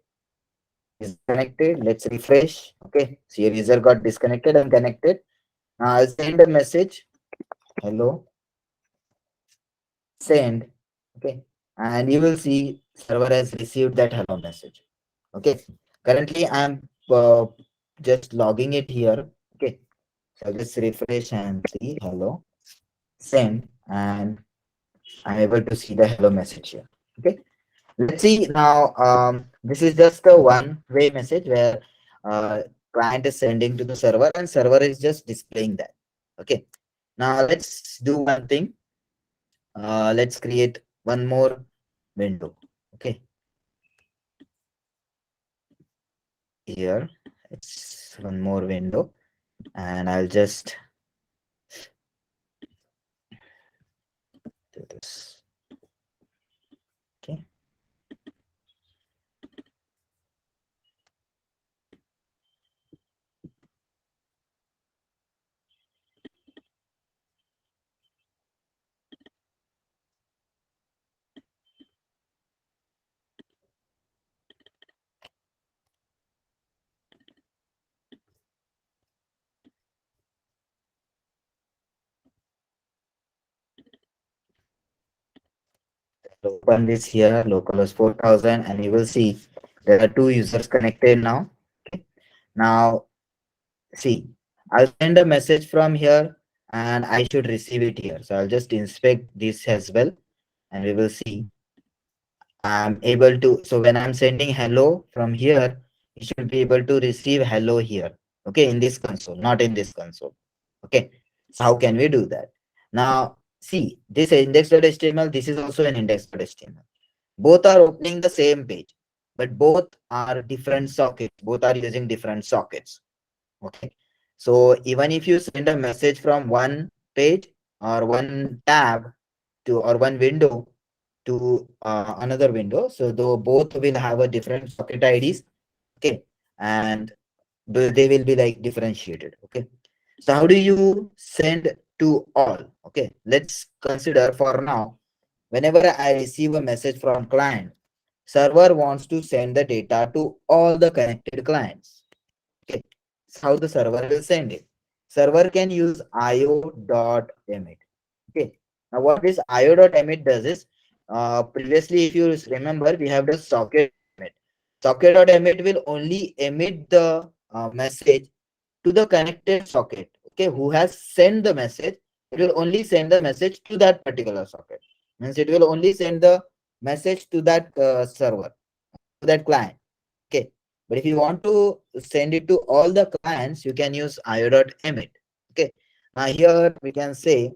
is connected. Let's refresh. Okay, so your user got disconnected and connected. Now I'll send a message. Hello, send. Okay, and you will see server has received that hello message. Okay, currently I'm just logging it here. Okay, so I'll just refresh and see hello, send, and I'm able to see the hello message here. Okay, let's see now. This is just a one-way message where client is sending to the server and server is just displaying that. Okay, now let's do one thing. Let's create one more window. Okay, here it's one more window, and I'll just do this. Okay, so open this here, localhost 4000, and you will see there are two users connected now. Okay, now see, I'll send a message from here and I should receive it here. So I'll just inspect this as well, and we will see I'm able to. So when I'm sending hello from here, you should be able to receive hello here. Okay, in this console, not in this console. Okay, so how can we do that? Now, see, this index.html, this is also an index.html. Both are opening the same page, but both are different sockets. Both are using different sockets. Okay, so even if you send a message from one page or one tab to or one window to another window, so though both will have a different socket IDs. Okay, and they will be like differentiated. Okay, so how do you send to all? Okay, let's consider for now, whenever I receive a message from client, server wants to send the data to all the connected clients. Okay, so how the server will send it? Server can use io.emit. Okay, now what this io.emit does is, previously, if you remember, we have the socket emit. Socket.emit will only emit the message to the connected socket. Okay, who has sent the message? It will only send the message to that particular socket. Means it will only send the message to that server, to that client. Okay, but if you want to send it to all the clients, you can use io.emit. Okay, now here we can say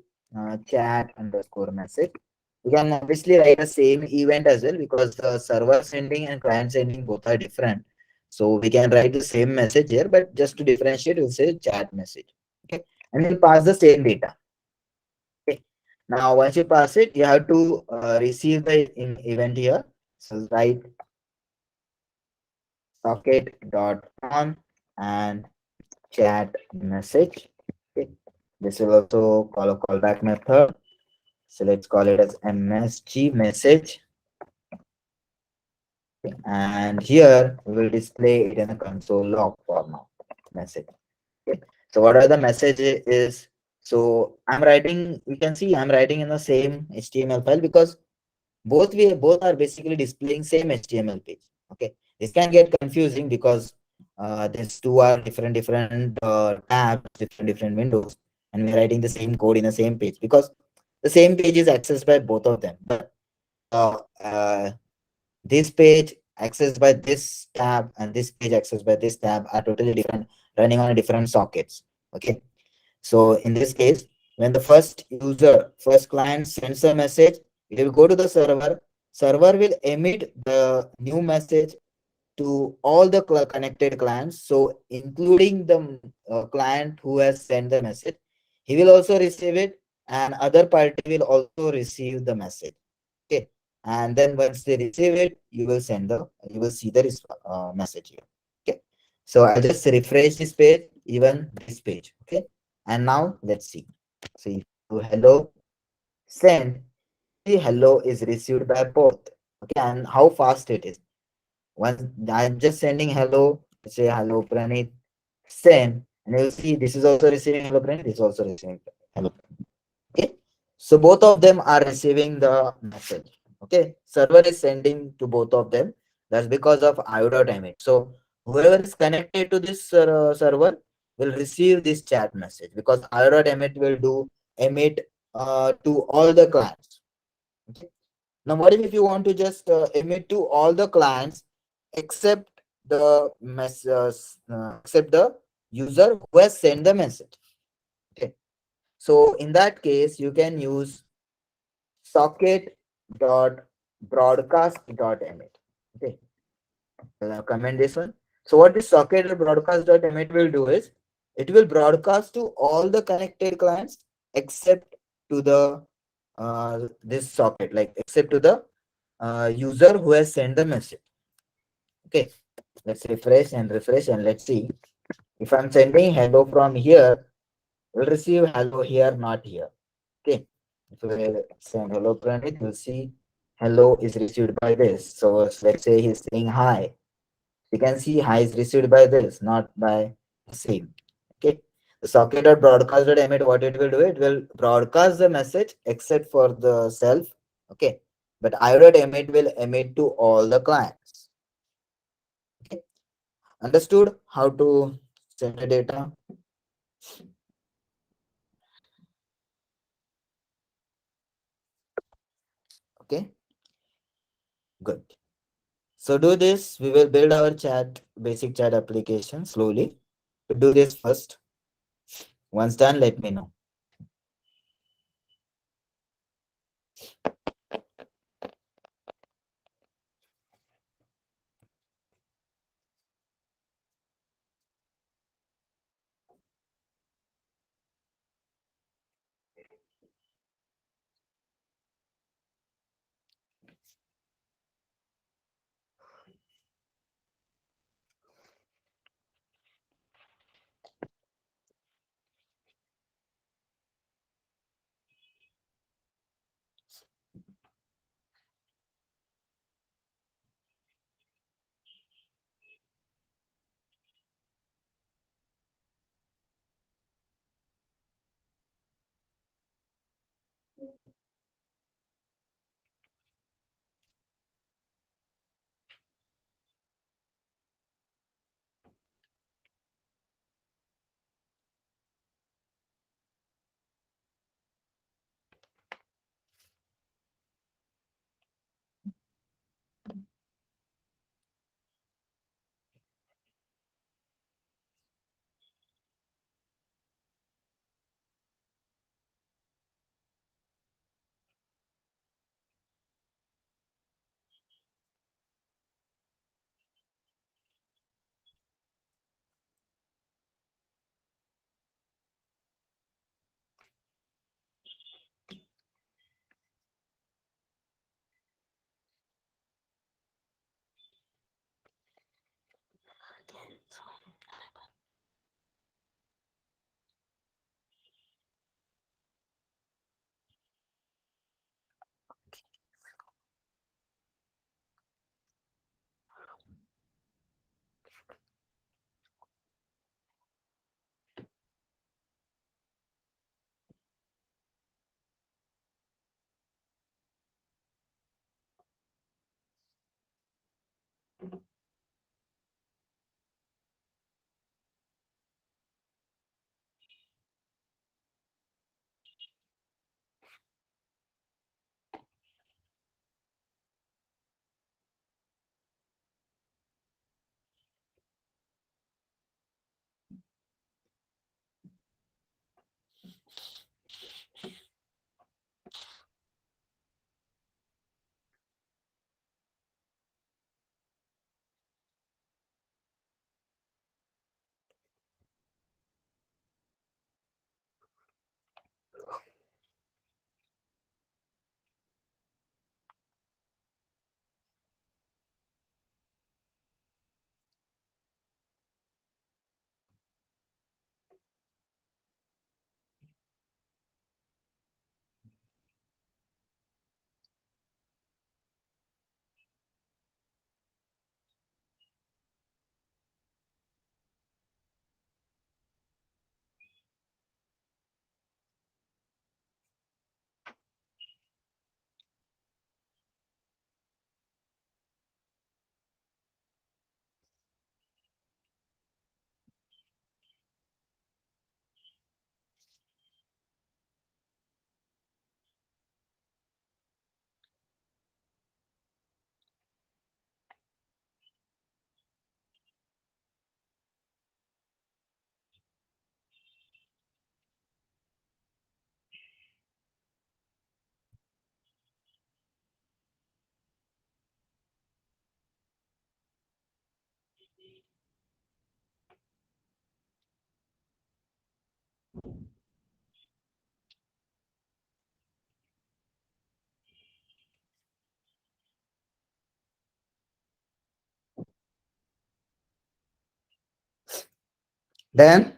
chat underscore message. You can obviously write the same event as well because the server sending and client sending both are different. So we can write the same message here, but just to differentiate, we'll say chat message. Okay, and we'll pass the same data. Okay. Now, once you pass it, you have to receive the event here. So write socket dot on and chat message. Okay. This will also call a callback method. So let's call it as MSG message. And here we will display it in a console log format message. Okay. So what are the messages is, so I'm writing, you can see I'm writing in the same HTML file because both are basically displaying same HTML page. Okay, this can get confusing because these two are different tabs, different windows, and we're writing the same code in the same page because the same page is accessed by both of them. But this page accessed by this tab and this page accessed by this tab are totally different, running on different sockets. Okay, so in this case, when the first client sends a message, it will go to the server. Server will emit the new message to all the connected clients. So including the client who has sent the message, he will also receive it, and other party will also receive the message. Okay, and then once they receive it, you will see the message here. Okay, so I'll just refresh this page, even this page. Okay, and now let's see. So if you hello send, the hello is received by both. Okay, and how fast it is. Once I'm just sending hello, say hello Pranit, send, and you'll see this is also receiving hello Pranit, this is also receiving hello. Okay, so both of them are receiving the message. Okay, server is sending to both of them. That's because of io.emit. So whoever is connected to this server will receive this chat message because io.emit will do emit to all the clients. Okay. Now, what if you want to just emit to all the clients except except the user who has sent the message? Okay. So in that case, you can use socket dot broadcast dot emit. Okay, I'll comment this one. So what this socket dot broadcast dot emit will do is it will broadcast to all the connected clients except to the this socket, like except to the user who has sent the message. Okay, let's refresh and let's see. If I'm sending hello from here, we'll receive hello here, not here. Okay, if we send hello Pranit, you'll see hello is received by this. So let's say he's saying hi. You can see hi is received by this, not by the same. Okay, the socket.broadcast.emit, what it will do, it will broadcast the message except for the self. Okay, but io.emit will emit to all the clients. Okay, understood how to send the data? Okay, good. So do this, we will build our basic chat application slowly. Do this first. Once done, let me know. Then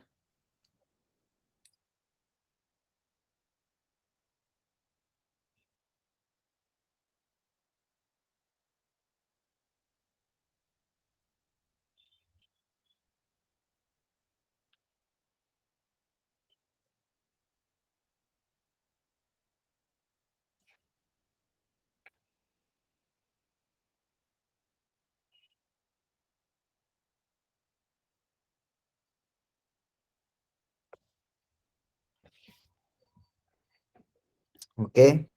okay,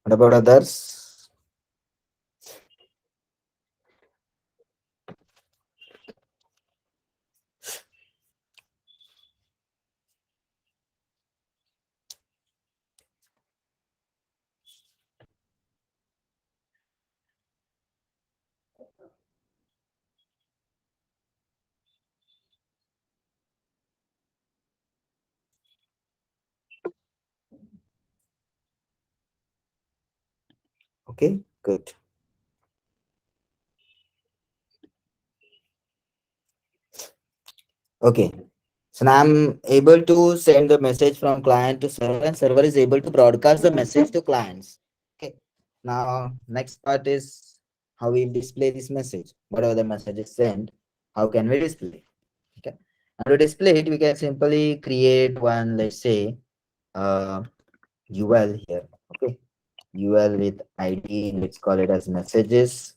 what about others? Okay, good. Okay, so now I'm able to send the message from client to server, and server is able to broadcast the message to clients. Okay, now next part is how we display this message. Whatever the message is sent, how can we display? Okay, and to display it, we can simply create one, let's say, UL here. Okay, UL with ID, let's call it as messages,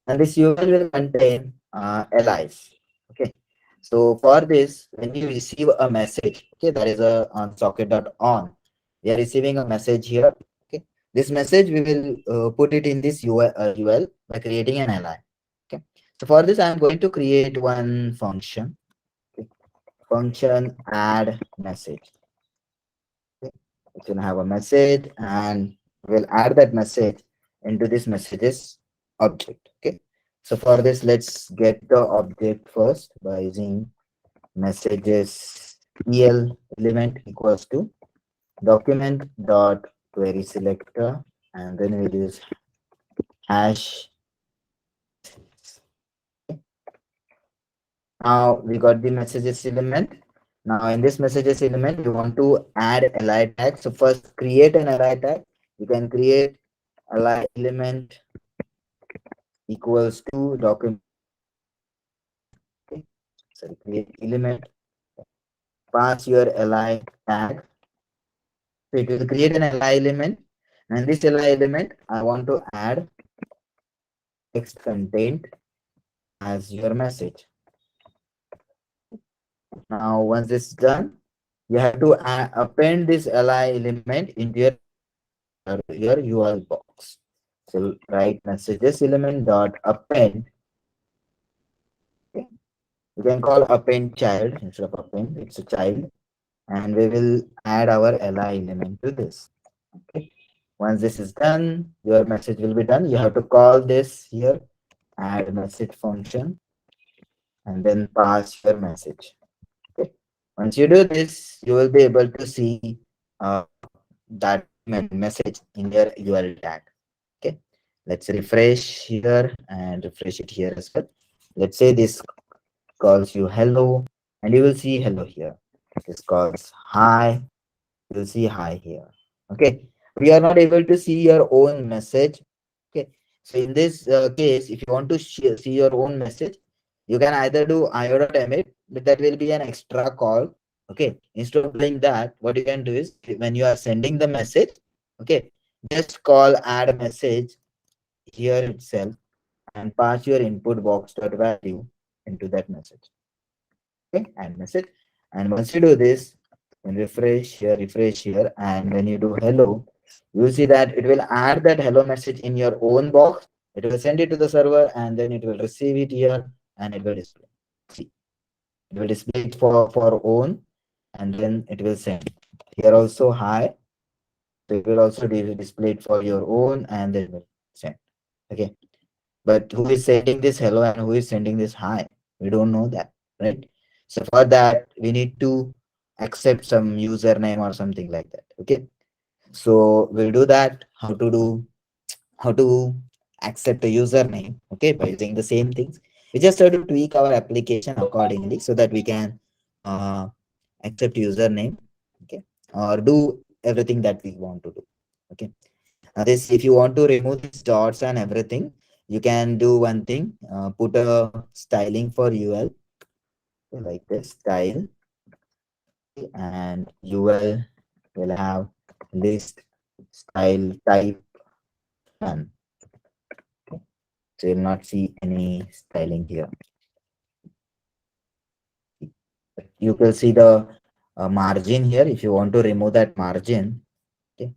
and this UL will contain LIs. Okay, so for this, when you receive a message, okay, that is a on socket.on, we are receiving a message here. Okay, this message we will put it in this UL by creating an LI. Okay, so for this, I am going to create one function. Okay, function add message. Okay, it can have a message, and we'll add that message into this messages object. Okay, so for this, let's get the object first by using messages el element equals to document dot query selector, and then we'll use hash. Now we got the messages element. Now in this messages element, we want to add li tag. So first create an li tag. You can create li element equals to document. Okay. So create element, pass your li tag. So it will create an li element, and this li element I want to add text content as your message. Now once this is done, you have to append this li element into your URL box. So write messages element dot append. Okay. You can call append child instead of append. It's a child, and we will add our li element to this. Okay. Once this is done, your message will be done. You have to call this here, add message function, and then pass your message. Okay. Once you do this, you will be able to see uh, that message in your URL tag. Okay, let's refresh here and refresh it here as well. Let's say this calls you hello, and you will see hello here. This calls hi, you will see hi here. Okay, we are not able to see your own message. Okay, so in this case, if you want to see your own message, you can either do io.emit, but that will be an extra call. Okay, instead of doing that, what you can do is when you are sending the message, okay, just call add message here itself and pass your input box dot value into that message. Okay, add message. And once you do this, and refresh here, and when you do hello, you will see that it will add that hello message in your own box. It will send it to the server, and then it will receive it here, and it will display. See, it will display it for own, and then it will send. Here also hi, so it will also display it for your own, and then it will send. Okay, but who is sending this hello and who is sending this hi? We don't know that, right? So for that, we need to accept some username or something like that. Okay, so we'll do that. How to accept a username? Okay, by using the same things. We just have to tweak our application accordingly so that we can uh, accept username, okay, or do everything that we want to do. Okay. Now this, if you want to remove these dots and everything, you can do one thing, put a styling for UL, like this style, and UL will have list style type none. So you'll not see any styling here. You can see the margin here. If you want to remove that margin, okay,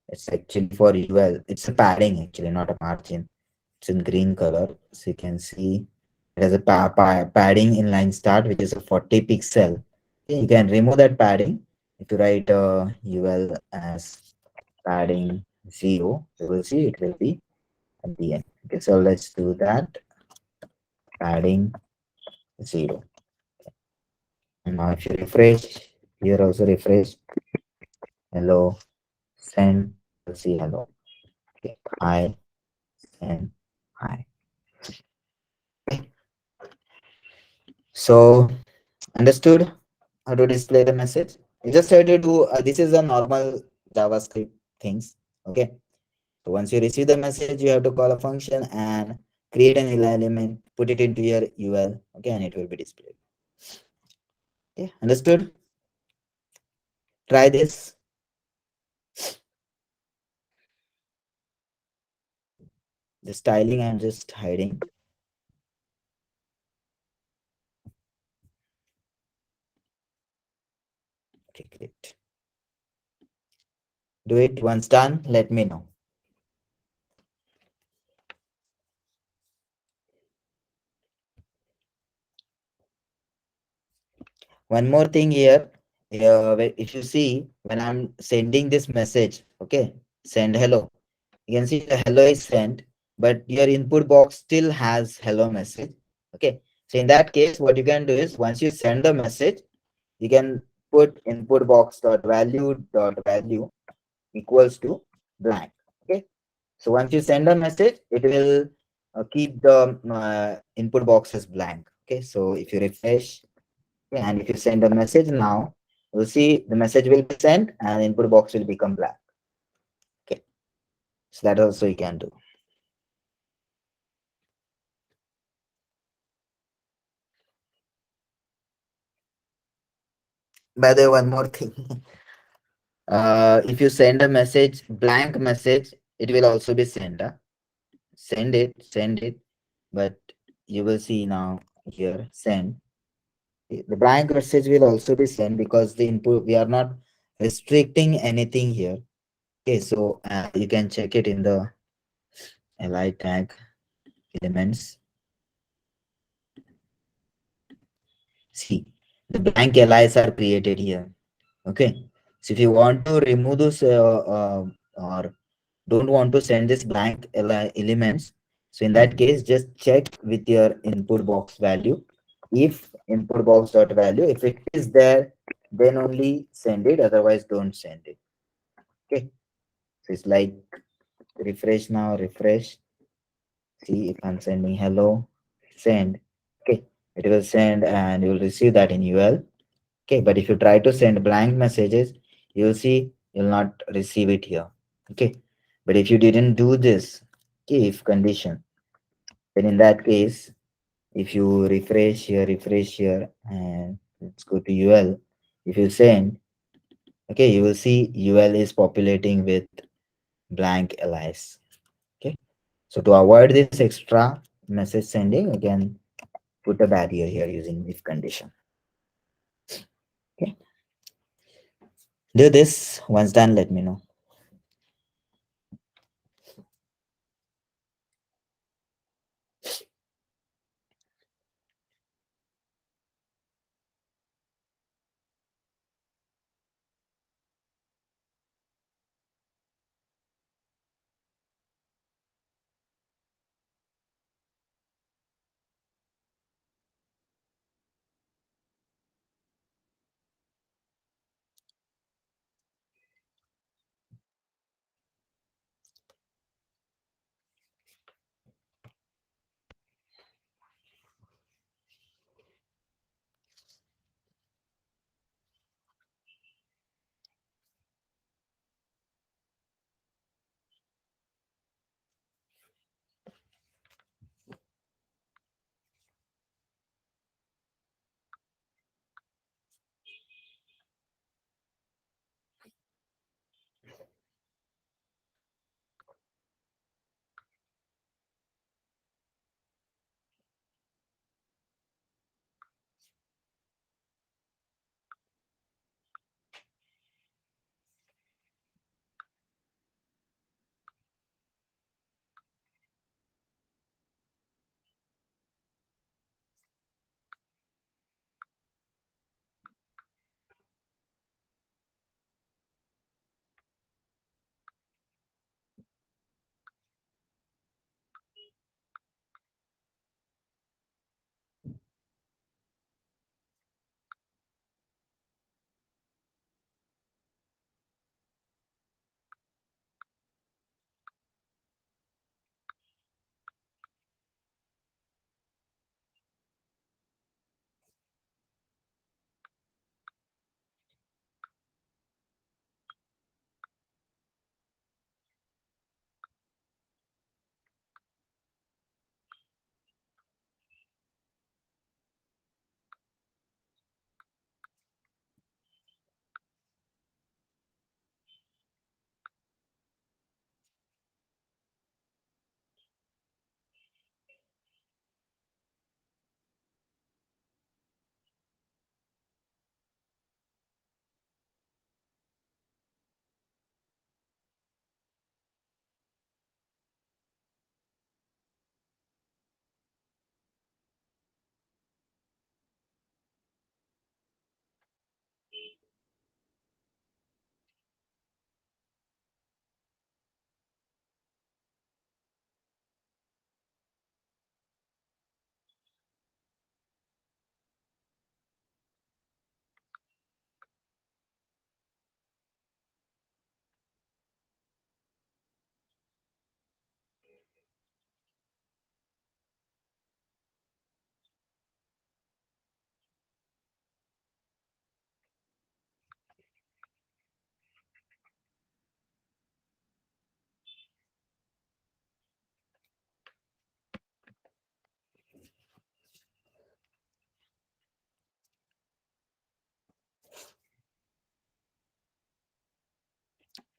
it's actually for UL. It's a padding actually, not a margin. It's in green color. So you can see it has a padding inline start, which is a 40 pixel. Okay, you can remove that padding. If you write UL as padding 0, you will see it will be at the end. Okay, so let's do that. Padding 0. And now if you refresh, here also refresh, hello, send, you'll see hello. Okay, hi, send, hi. Okay. So understood how to display the message? You just have to do this is a normal JavaScript things. Okay. So once you receive the message, you have to call a function and create an element, put it into your UL. Okay, and it will be displayed. Okay, understood? Try this. The styling I'm just hiding. Okay, great. Do it once done, let me know. One more thing here. If you see when I'm sending this message, okay, send hello. You can see the hello is sent, but your input box still has hello message. Okay. So in that case, what you can do is once you send the message, you can put input box dot value equals to blank. Okay. So once you send a message, it will keep the input box as blank. Okay. So if you refresh, okay, and if you send a message now, you'll see the message will be sent and input box will become black. Okay. So that also you can do. By the way, one more thing. If you send a message, blank message, it will also be sent. Send it, but you will see now here, send. The blank message will also be sent because the input, we are not restricting anything here. Okay, so you can check it in the li tag elements. See, the blank LIs are created here. Okay, so if you want to remove those or don't want to send this blank elements, so in that case, just check with your input box value. If input box dot value, if it is there, then only send it. Otherwise, don't send it. Okay, so it's like refresh now. Refresh. See if I'm sending hello. Send. Okay, it will send and you will receive that in UL. Okay, but if you try to send blank messages, you'll see you'll not receive it here. Okay, but if you didn't do this, okay, if condition, then in that case, if you refresh here, and let's go to UL. If you send, okay, you will see UL is populating with blank LIs. Okay, so to avoid this extra message sending, again, put a barrier here using if condition. Okay, do this. Once done, let me know.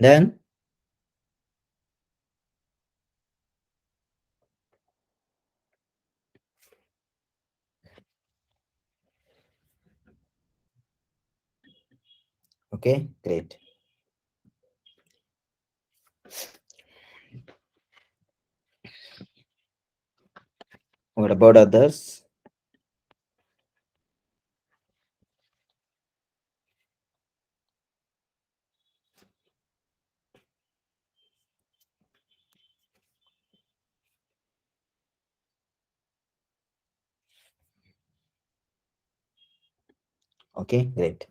Then okay, great. What about others? Okay, great.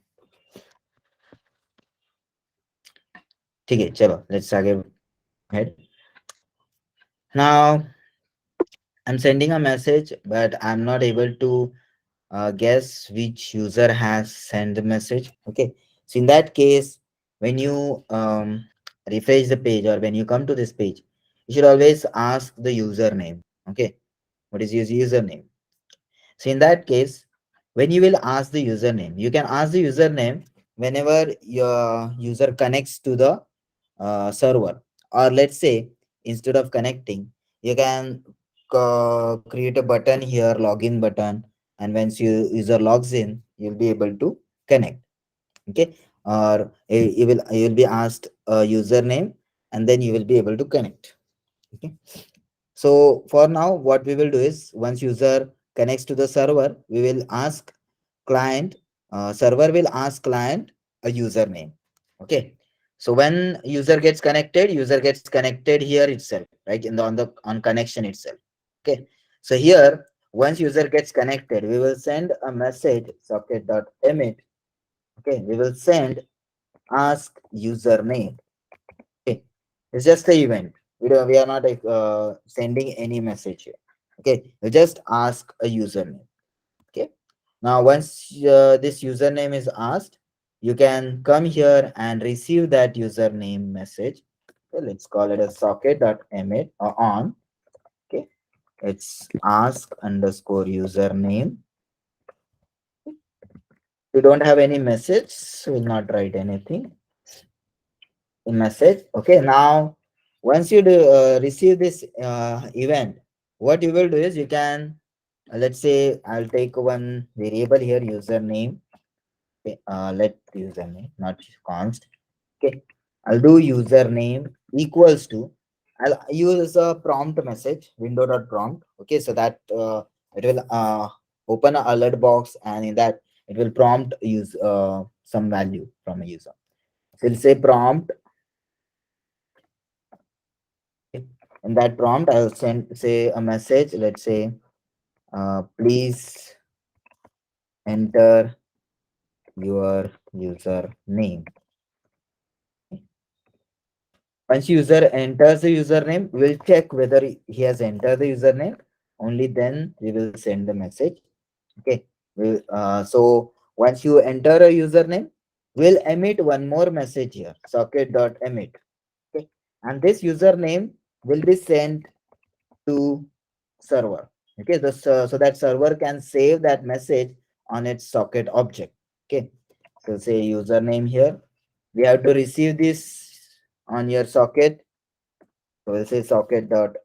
ठीक है, चलो, let's आगे ahead. Now I'm sending a message, but I'm not able to guess which user has sent the message. Okay, so in that case, when you refresh the page or when you come to this page, you should always ask the username. Okay, what is his username? So in that case, when you will ask the username, you can ask the username whenever your user connects to the server. Or let's say, instead of connecting, you can create a button here, login button, and once you user logs in, you'll be able to connect. Okay, or you will be asked a username, and then you will be able to connect. Okay, so for now, what we will do is, once user connects to the server, we will ask client, server will ask client a username. Okay. So when user gets connected here itself, right? In the on connection itself. Okay. So here, once user gets connected, we will send a message socket.emit. Okay. We will send ask username. Okay, it's just the event. We are not sending any message here. Okay, you just ask a username. Okay, now once this username is asked, you can come here and receive that username message. Okay, let's call it a socket.emit or on. Okay, it's ask underscore username. You don't have any message, so we'll not write anything in message. Okay, now once you receive this event, what you will do is, you can let's say I'll take one variable here, username. Okay, let username not const. Okay, I'll do username equals to, I'll use a prompt message, window.prompt. Okay, so that it will open a alert box, and in that it will prompt use some value from a user. So it'll say prompt. In that prompt, I'll send say a message. Let's say, please enter your username. Once user enters the username, we'll check whether he has entered the username. Only then we will send the message. Okay. So once you enter a username, we'll emit one more message here, socket.emit. Okay. And this username will be sent to server. Okay, so that server can save that message on its socket object. Okay, so say username here, we have to receive this on your socket. So we'll say socket dot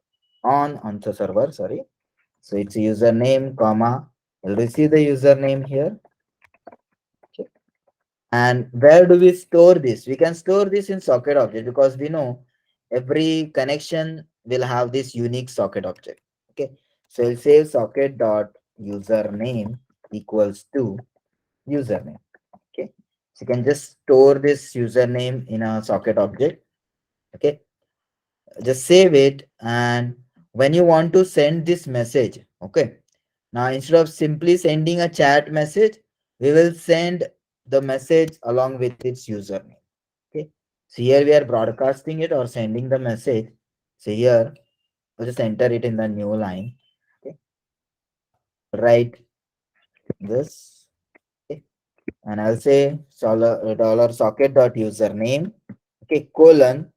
on the server, sorry. So it's username comma, we'll receive the username here. Okay. And where do we store this? We can store this in socket object, because we know every connection will have this unique socket object. Okay, so we'll say socket dot username equals to username. Okay, so you can just store this username in a socket object. Okay, just save it, and when you want to send this message, okay, now instead of simply sending a chat message, we will send the message along with its username. Okay, so here we are broadcasting it or sending the message. So here we'll just enter it in the new line. Okay, write this. Okay, and I'll say dollar socket dot username. Okay, colon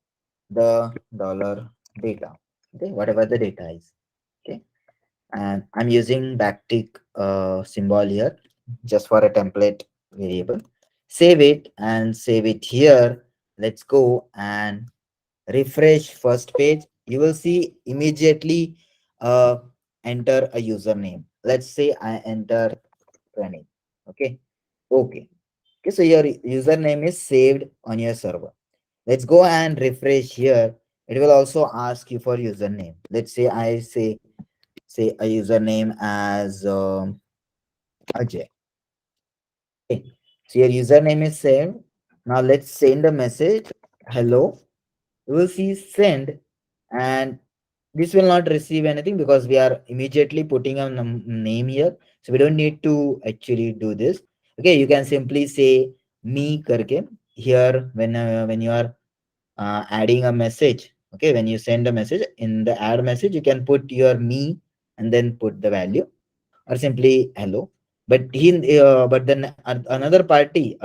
the dollar data. Okay, whatever the data is. Okay, and I'm using backtick symbol here just for a template variable. Save it and save it here. let's go and refresh first page. You will see immediately uh, enter a username. Let's say I enter 20. Okay. Okay. Okay. So your username is saved on your server. Let's go and refresh here. It will also ask you for username. Let's say I say a username as Ajay. Okay. So your username is saved. Now let's send a message. Hello. You will see send, and this will not receive anything because we are immediately putting a name here. So we don't need to actually do this. Okay. You can simply say me karke here when you are adding a message. Okay. When you send a message in the add message, you can put your me and then put the value or simply hello. But then other party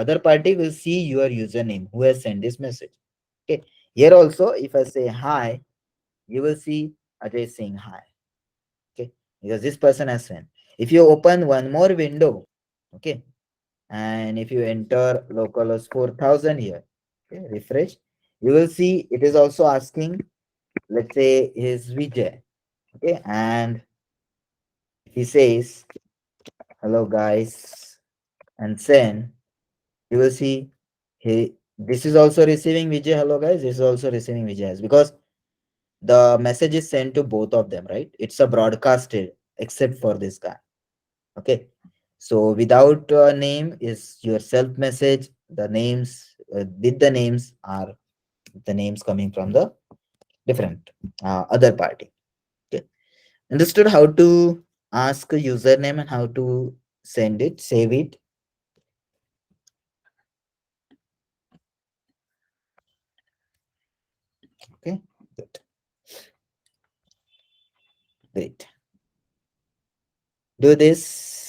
will see your username who has sent this message. Okay. Here also, if I say hi, you will see Ajay saying hi. Okay. Because this person has sent. If you open one more window, okay, and if you enter localhost 4000 here, okay, refresh, you will see it is also asking, let's say is Vijay. Okay. And he says, hello guys, and send, you will see he this is also receiving Vijay. Hello guys, this is also receiving Vijay because the message is sent to both of them, right? It's a broadcasted except for this guy. Okay. So without name is your self message. The names with the names are the names coming from the different other party. Okay. Understood how to ask a username and how to send it, save it. Okay. Good. Great. Do this.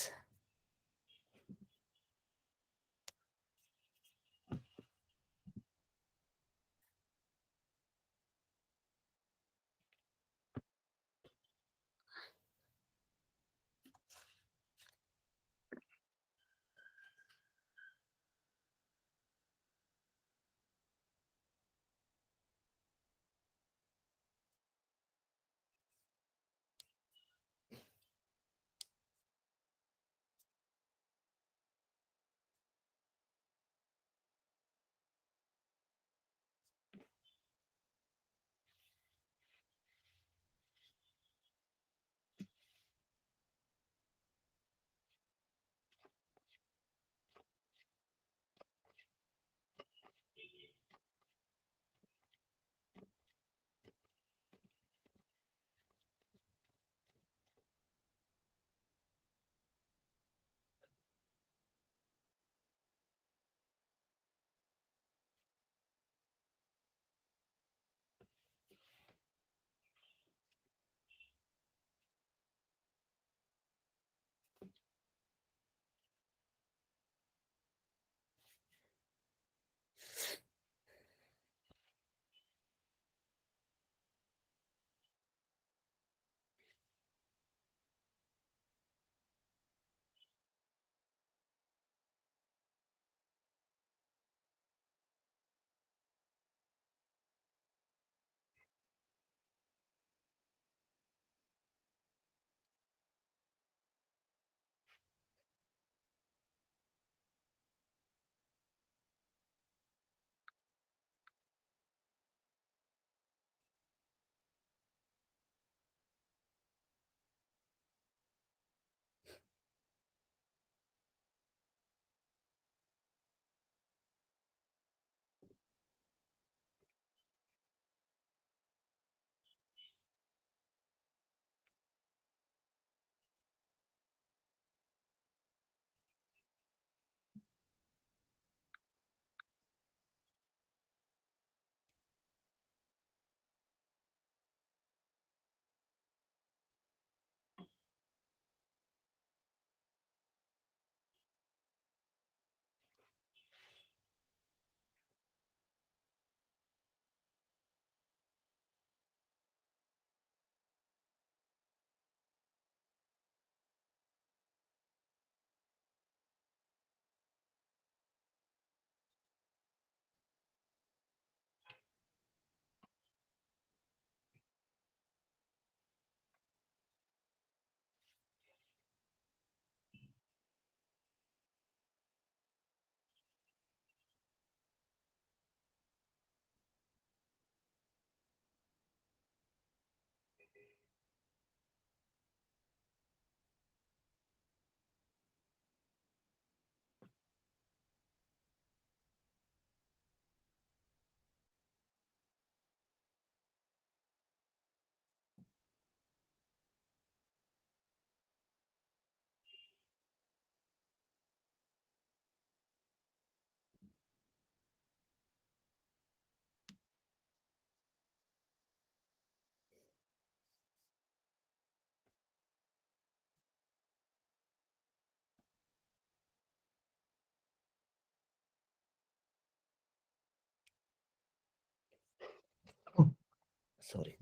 Sorry.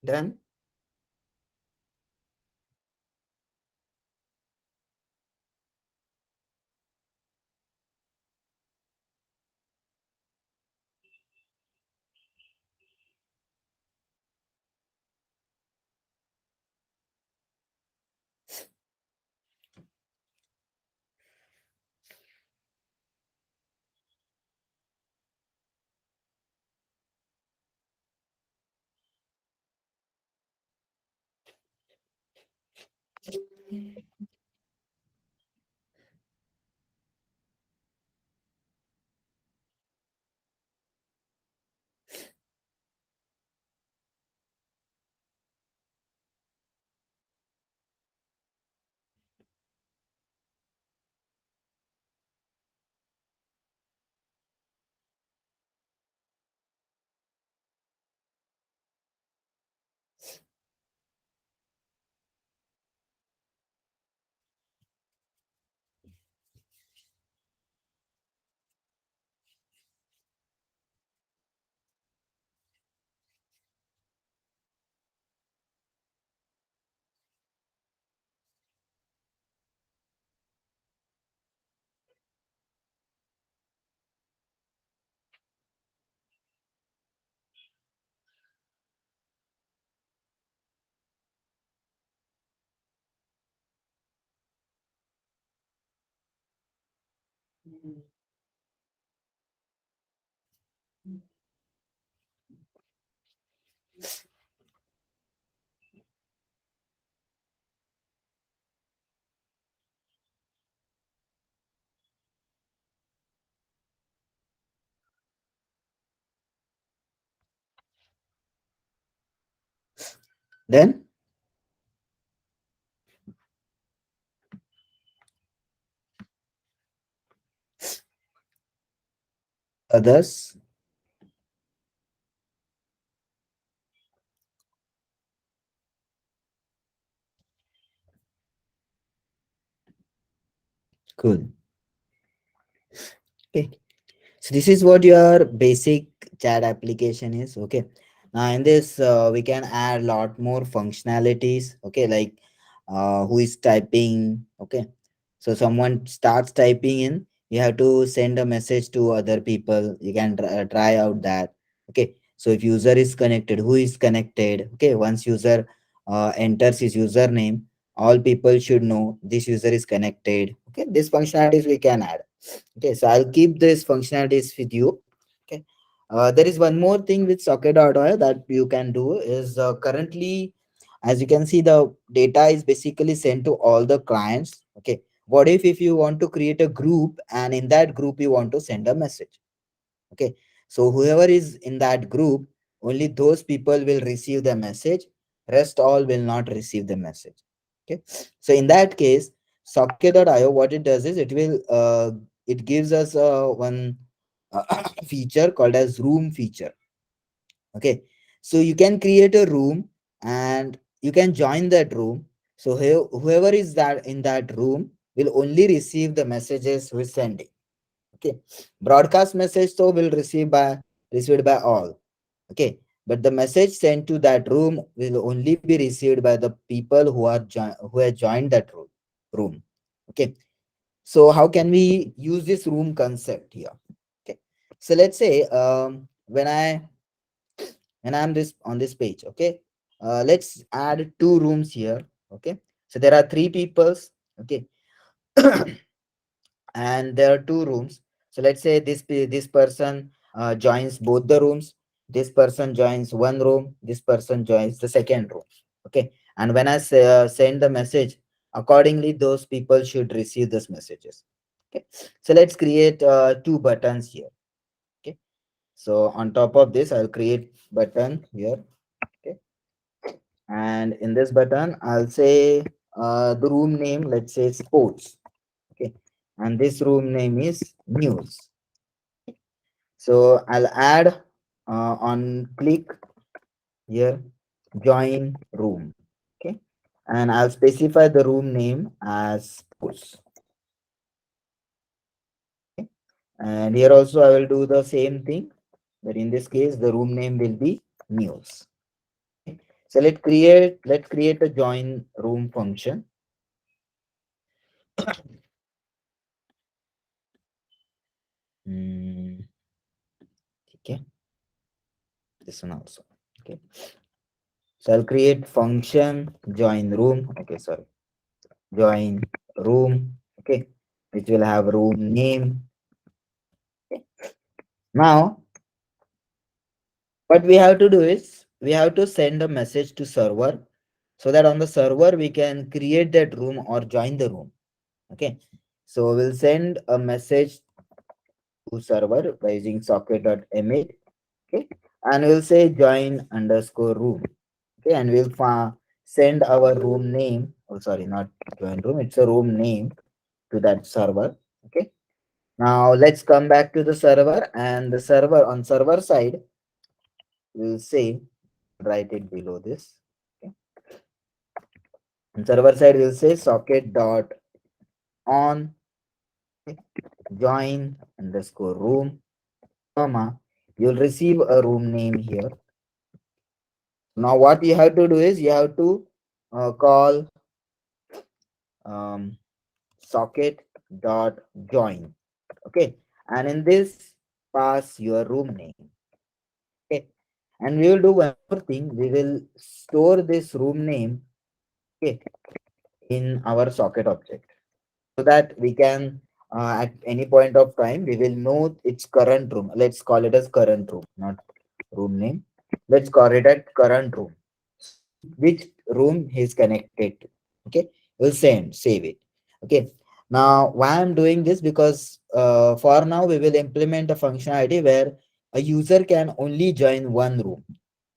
Done. Then others. Cool. Okay. So this is what your basic chat application is. Okay. Now in this, we can add a lot more functionalities. Okay, like who is typing. Okay, so someone starts typing in, you have to send a message to other people. You can try out that. Okay, so if user is connected, who is connected. Okay, once user enters his username, all people should know this user is connected. Okay, these functionalities we can add. Okay, so I'll keep this functionalities with you. Okay, there is one more thing with socket.io that you can do is currently, as you can see, the data is basically sent to all the clients. Okay, what if you want to create a group and in that group you want to send a message. Okay, so whoever is in that group, only those people will receive the message, rest all will not receive the message. Okay, so in that case, socket.io, what it does is it gives us one feature called as room feature. Okay, so you can create a room and you can join that room. So whoever is that in that room will only receive the messages we sending. Okay, broadcast message so will received by all. Okay, but the message sent to that room will only be received by the people who have joined that room. Okay, so how can we use this room concept here? Okay, So let's say when I'm this on this page, okay, let's add two rooms here. Okay, so there are three peoples. Okay, and there are two rooms. So let's say this person joins both the rooms. This person joins one room. This person joins the second room. Okay, and when I send the message, accordingly those people should receive those messages. Okay, so let's create two buttons here. Okay, so on top of this I'll create button here. Okay, and in this button I'll say the room name, let's say sports. Okay, and this room name is news. So I'll add on click here join room. Okay, and I'll specify the room name as sports. Okay, and here also I will do the same thing, but in this case the room name will be news. Okay. So let's create a join room function. Hmm, okay, this one also. Okay, so I'll create function join room. Okay, sorry, join room. Okay, which will have room name. Okay. Now what we have to do is we have to send a message to server, so that on the server we can create that room or join the room. Okay, so we'll send a message to server by using socket.emit. Okay, and we'll say join underscore room. Okay, and we'll send our room name. Oh, sorry, not join room. It's a room name to that server. Okay. Now let's come back to the server, and the server on server side we'll say, write it below this. Okay. On server side we'll say socket dot on, okay, join underscore room, comma, you'll receive a room name here. Now what you have to do is you have to call um, socket dot join. Okay, and in this pass your room name. Okay, and we will do one more thing. We will store this room name, okay, in our socket object, so that we can at any point of time we will know its current room. Let's call it as current room, not room name. Let's call it at current room. So which room is connected to. Okay, we'll save it. Okay, now why I'm doing this, because for now we will implement a functionality where a user can only join one room.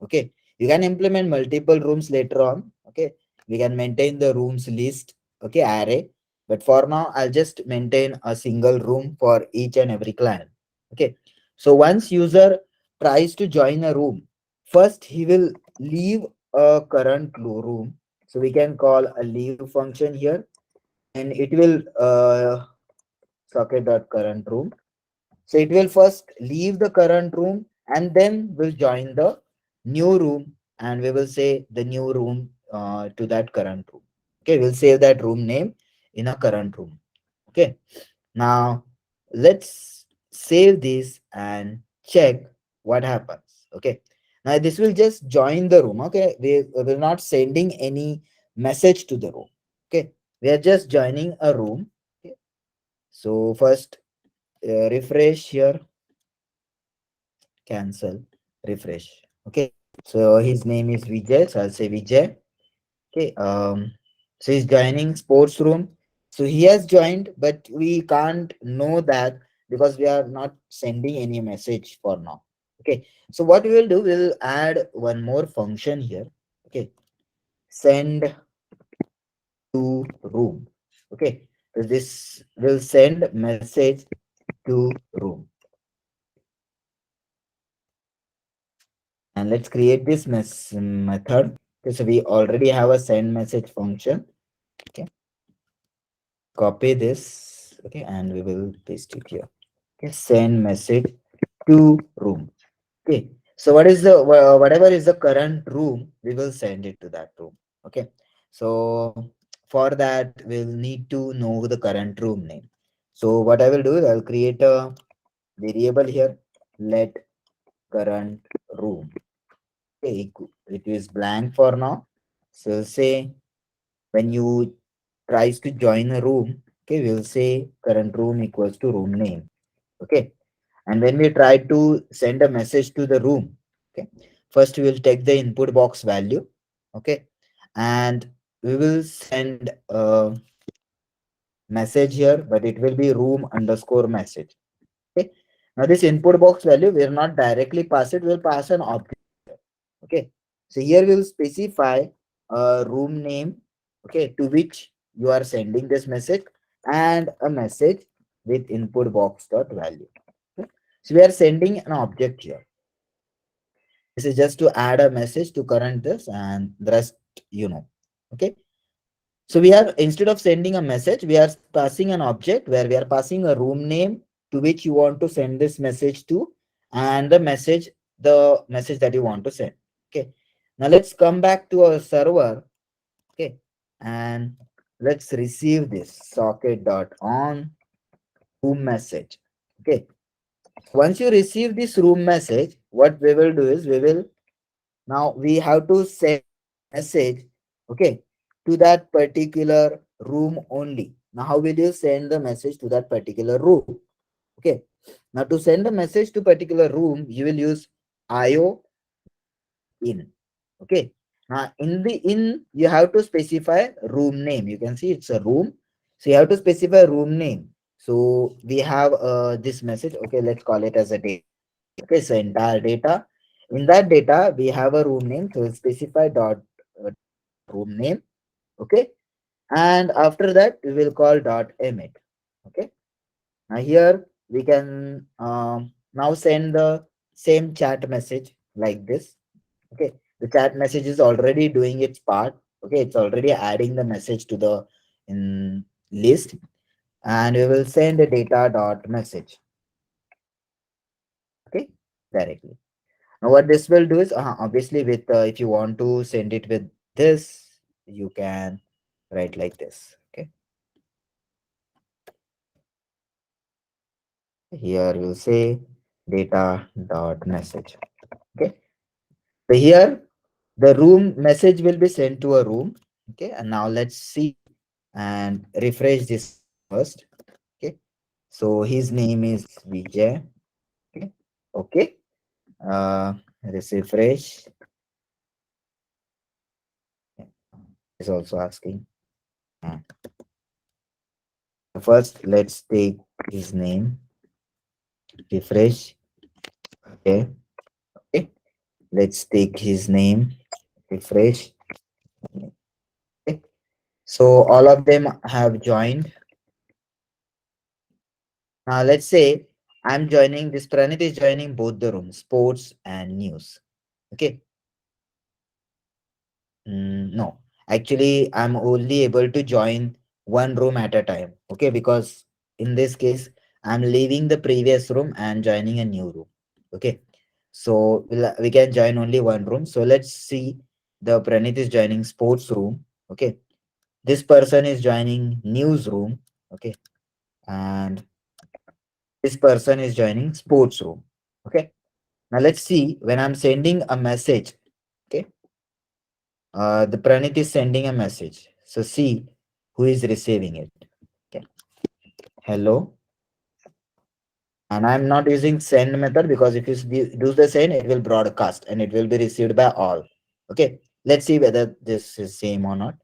Okay, you can implement multiple rooms later on. Okay, we can maintain the rooms list, okay, array, but for now I'll just maintain a single room for each and every client. Okay, so once user tries to join a room, first he will leave a current room. So we can call a leave function here, and it will socket.current room. So it will first leave the current room and then will join the new room, and we will say the new room to that current room. Okay, we'll save that room name in a current room. Okay, now let's save this and check what happens. Okay, now this will just join the room. Okay, we're not sending any message to the room. Okay, we are just joining a room. Okay, so first refresh here, cancel, refresh. Okay, so his name is Vijay, so I'll say Vijay. Okay, so he's joining sports room. So he has joined, but we can't know that because we are not sending any message for now. Okay, so what we will do, we'll add one more function here. Okay, send to room. Okay, so this will send message to room. And let's create this method. Okay, so we already have a send message function. Okay, copy this. Okay, and we will paste it here. Okay, send message to room. Okay, so what is the whatever is the current room, we will send it to that room. Okay, so for that we'll need to know the current room name. So what I will do is I'll create a variable here. let current room. Okay, it is blank for now. So say when you tries to join a room, okay, we'll say current room equals to room name. Okay, and when we try to send a message to the room, okay, first we will take the input box value. Okay, and we will send a message here, but it will be room underscore message. Okay, now this input box value we will not directly pass it, we'll pass an object. Okay, so here we will specify a room name, okay, to which you are sending this message, and a message with input box dot value. Okay? So we are sending an object here. This is just to add a message to current this, and the rest you know. Okay, so we have, instead of sending a message, we are passing an object where we are passing a room name to which you want to send this message to, and the message that you want to send. Okay. Now let's come back to our server. Okay. And let's receive this socket dot on room message. Okay. Once you receive this room message, what we will do is now we have to send message, okay, to that particular room only. Now how will you send the message to that particular room? Okay, now to send the message to particular room, you will use io in. Okay, now in the in you have to specify room name. You can see it's a room, so you have to specify room name. So we have this message. Okay, let's call it as a data. Okay, so entire data. In that data, we have a room name. So specify dot room name. Okay, and after that we will call dot emit. Okay, now here we can now send the same chat message like this. Okay, the chat message is already doing its part. Okay, it's already adding the message to the in list, and we will send a data dot message. Okay, directly. Now what this will do is obviously with if you want to send it with this, you can write like this. Okay, here we'll say data dot message. Okay, so here the room message will be sent to a room. Okay, and now let's see and refresh this first. Okay, so his name is Vijay. Okay, okay, let's refresh. Is also asking. Uh, First, let's take his name. Refresh. Okay. Okay. Let's take his name. Refresh. Okay. So all of them have joined. Now let's say I'm joining this. Pranit is joining both the rooms, sports and news. Okay. No, actually, I'm only able to join one room at a time. Okay, because in this case, I'm leaving the previous room and joining a new room. Okay, so we can join only one room. So let's see. The Pranit is joining sports room. Okay, this person is joining news room. Okay, and this person is joining sports room. Okay, now let's see when I'm sending a message. Okay, the Pranit is sending a message. So see who is receiving it. Okay. Hello. And I'm not using send method because if you do the send, it will broadcast and it will be received by all. Okay. Let's see whether this is same or not.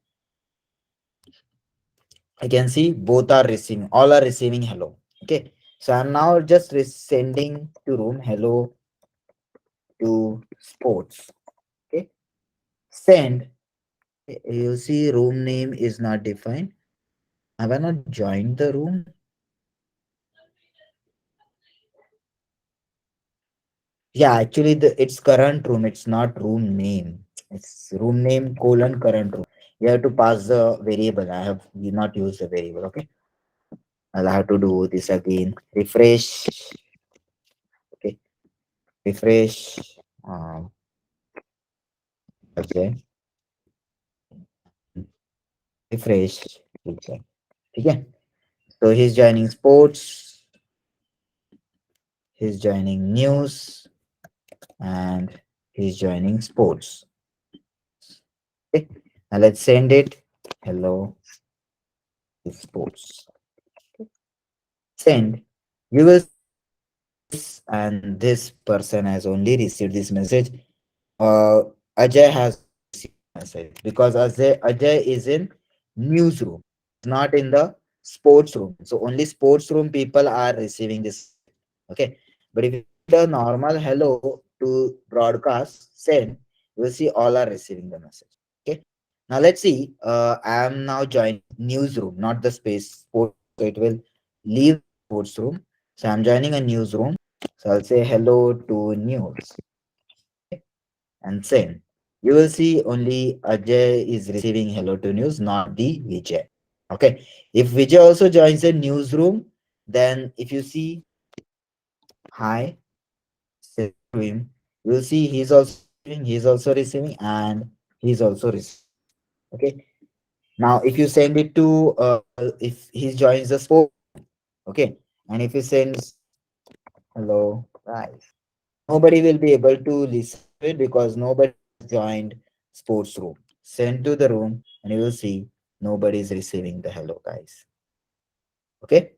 I can see both are receiving, all are receiving hello. Okay. So I'm now just sending to room hello to sports. Okay. Send. You see room name is not defined. Have I not joined the room? Yeah, actually, it's current room. It's not room name. It's room name colon current room. You have to pass the variable. I have not used the variable. Okay, I'll have to do this again. Refresh. Okay, refresh. Okay, refresh. Okay. Okay. So he's joining sports. he's joining news, and he's joining sports. Okay, now let's send it. Hello, sports. Send. You will see this, and this person has only received this message. Uh, Ajay has only received the message because Ajay is in newsroom, not in the sports room. So only sports room people are receiving this message. Okay, but if you send a normal hello to broadcast send, you will see all are receiving the message. Okay, now let's see. I am now joining newsroom, not the space sports room. So it will leave the sports room. So I'm joining a newsroom. So I'll say hello to news. Okay, and send. You will see only Ajay is receiving hello to news, not the Vijay. Okay. If Vijay also joins the newsroom, then if you see hi, send to him, you will see he's also receiving, and he's also receiving. Okay. Now, if you send it to, if he joins the sport, okay, and if he sends hello, guys, nobody will be able to listen to it because nobody has joined sports room. Send to the room and you will see nobody is receiving the hello guys. Okay,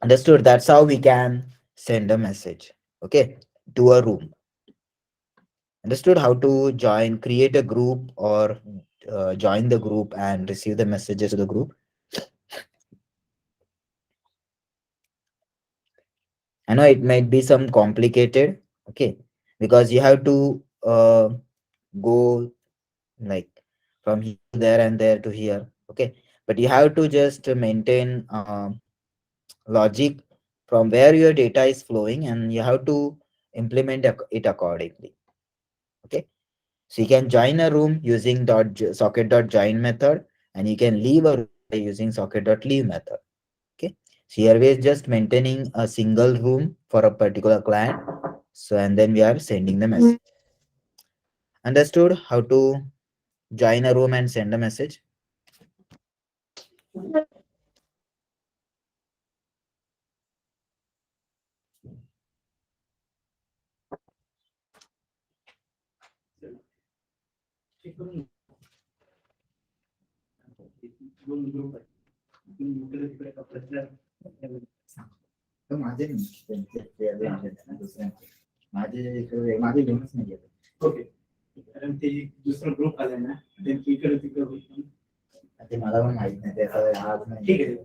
understood? That's how we can send a message. Okay, to a room. Understood how to join, create a group, or join the group and receive the messages to the group. I know it might be some complicated. Okay, because you have to go like from here to there and there to here. Okay, but you have to just maintain logic from where your data is flowing, and you have to implement it accordingly. Okay, so you can join a room using socket.join method, and you can leave a room by using socket.leave method. Okay, so here we are just maintaining a single room for a particular client. So and then we are sending the message. Understood how to join a room and send a message? तर माझे नाही, त्यांचे दुसऱ्यांचे माझे घेऊनच नाही गेले. Okay, कारण ते दुसरा ग्रुप आलाय ना, त्यांची इकडे तिकडे होत. ते मला पण माहित नाही, त्याचा आज नाही. ठीक आहे,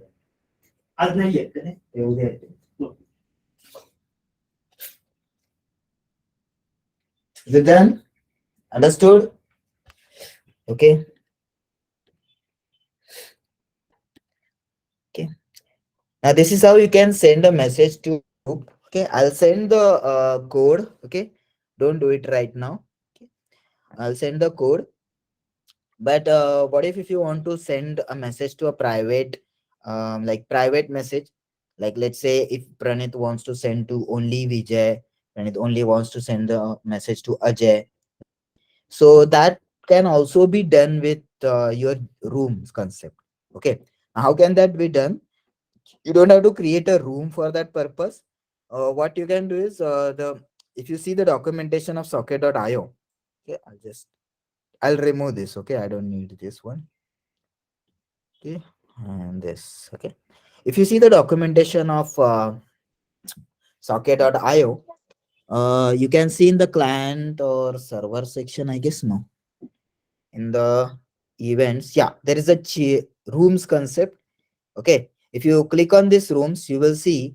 आज नाही येत का? ते उद्या येते. Is it done? Understood? Okay. Okay. Now this is how you can send a message to group. Okay, I'll send the code. Okay, don't do it right now. Okay, I'll send the code. But what if you want to send a message to a private, like private message, like let's say if Pranit wants to send to only Vijay, Pranit only wants to send the message to Ajay. Okay, so that can also be done with your rooms concept. Okay, now how can that be done? You don't have to create a room for that purpose. What you can do is the if you see the documentation of socket.io, okay, I'll remove this. Okay, I don't need this one. Okay, and this. Okay, if you see the documentation of socket.io, you can see in the client or server section, I guess. No, in the events, yeah, there is a rooms concept. Okay, if you click on this rooms, you will see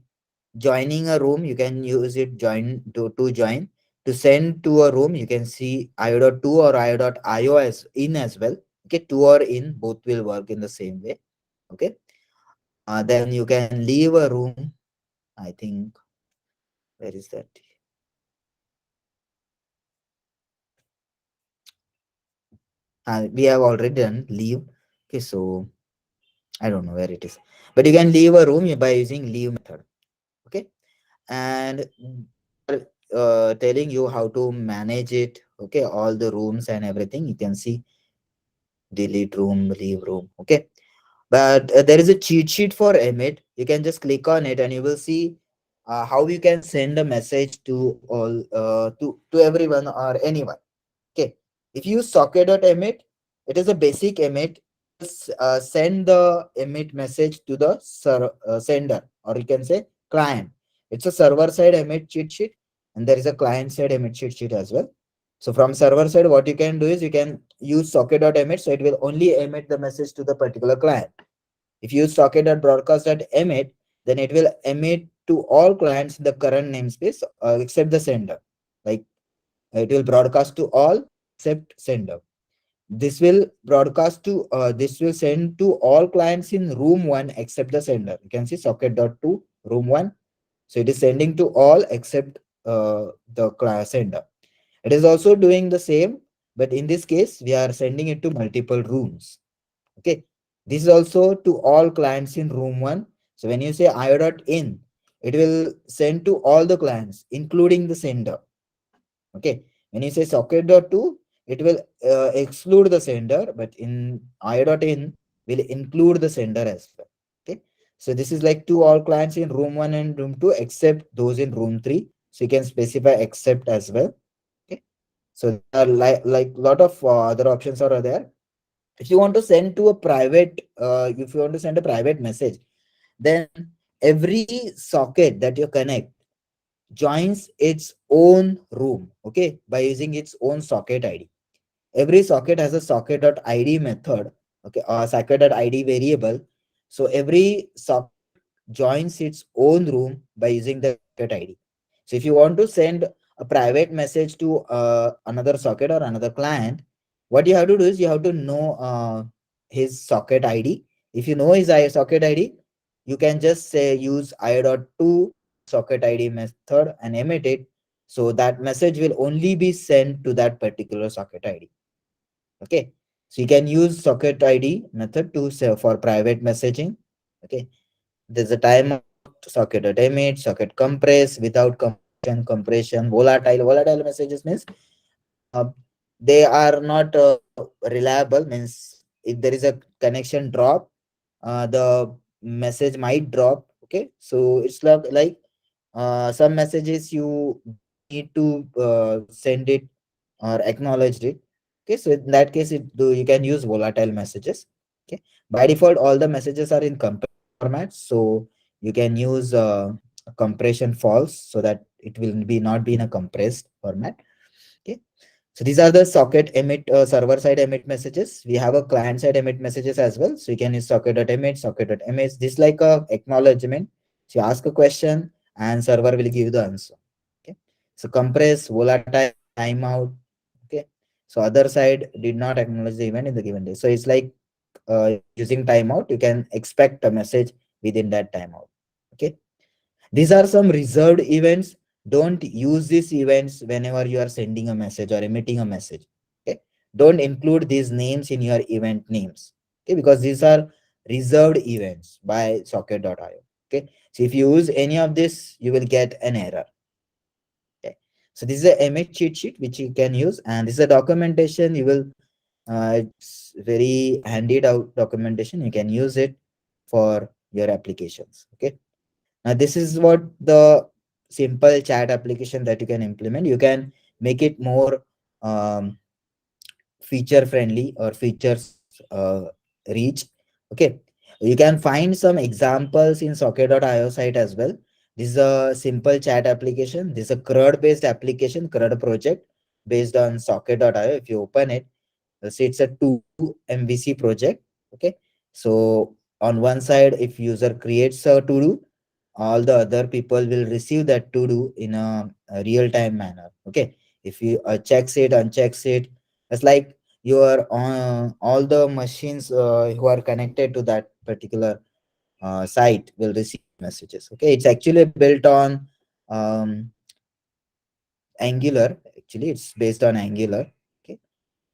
joining a room. You can use it join to join. To send to a room, you can see io.2 or io.io as in as well. Okay, two or in, both will work in the same way. Okay, then you can leave a room. I think, where is that? We have already done leave. Okay, so I don't know where it is, but you can leave a room by using leave method. Okay, and telling you how to manage it. Okay, all the rooms and everything. You can see delete room, leave room. Okay, but there is a cheat sheet for Emmet. You can just click on it and you will see how you can send a message to all to everyone or anyone. Okay, if you use socket.emit, it is a basic emit. Send the emit message to the sender, or you can say client. It's a server side emit cheat sheet, and there is a client side emit cheat sheet as well. So from server side, what you can do is you can use socket.emit, so it will only emit the message to the particular client. If you use socket.broadcast.emit, then it will emit to all clients in the current namespace except the sender. Like it will broadcast to all except sender. This will send to all clients in room 1 except the sender. You can see socket.to room 1. So it is sending to all except the class sender. It is also doing the same, but in this case, we are sending it to multiple rooms. Okay. This is also to all clients in room 1. So when you say io.in, it will send to all the clients, including the sender. Okay. When you say socket.to, it will exclude the sender, but in io.in will include the sender as well. Okay. So this is like to all clients in room 1 and room 2, except those in room 3. So you can specify except as well. Okay. So there are like lot of other options are there. If you want to send to a private, if you want to send a private message, then every socket that you connect joins its own room, okay, by using its own socket ID. Every socket has a socket.id method, okay, or socket.id variable. So every socket joins its own room by using the socket ID. So if you want to send a private message to another socket or another client, what you have to do is you have to know his socket ID. If you know his socket ID, you can just say use i.to socket ID method and emit it. So that message will only be sent to that particular socket ID. Okay. So you can use socket ID method to say for private messaging. Okay. There's a timeout, socket.emit, socket compress, without compression, volatile. Volatile messages means uh, they are not reliable. Means if there is a connection drop, the message might drop. Okay, so it's like some messages you need to send it or acknowledge it. Okay, so in that case, you can use volatile messages. Okay, by default, all the messages are in compressed format, so you can use compression false so that it will be not be in a compressed format. Okay, so these are the socket emit server side emit messages. We have a client side emit messages as well. So you can use socket.emit, socket.emit. This is like a acknowledgement. So you ask a question and server will give you the answer. Okay. So compress, volatile, timeout. Okay. So other side did not acknowledge the event in the given day. So it's like using timeout, you can expect a message within that timeout. Okay. These are some reserved events. Don't use these events whenever you are sending a message or emitting a message. Okay. Don't include these names in your event names. Okay. Because these are reserved events by socket.io. Okay. So if you use any of this, you will get an error. Okay. So this is a emit cheat sheet which you can use, and this is a documentation. You will it's very handy documentation. You can use it for your applications. Okay. Now, this is what the simple chat application that you can implement. You can make it more feature friendly or features reach. Okay. You can find some examples in socket.io site as well. This is a simple chat application. This is a CRUD based application, CRUD project based on socket.io. If you open it, see it's a 2 MVC project. Okay. So on one side, if user creates a to do, all the other people will receive that to do in a real-time manner. Okay. If you checks it, unchecks it, it's like your all the machines who are connected to that particular site will receive messages. Okay. It's actually built on um, Angular. Actually, it's based on Angular. Okay.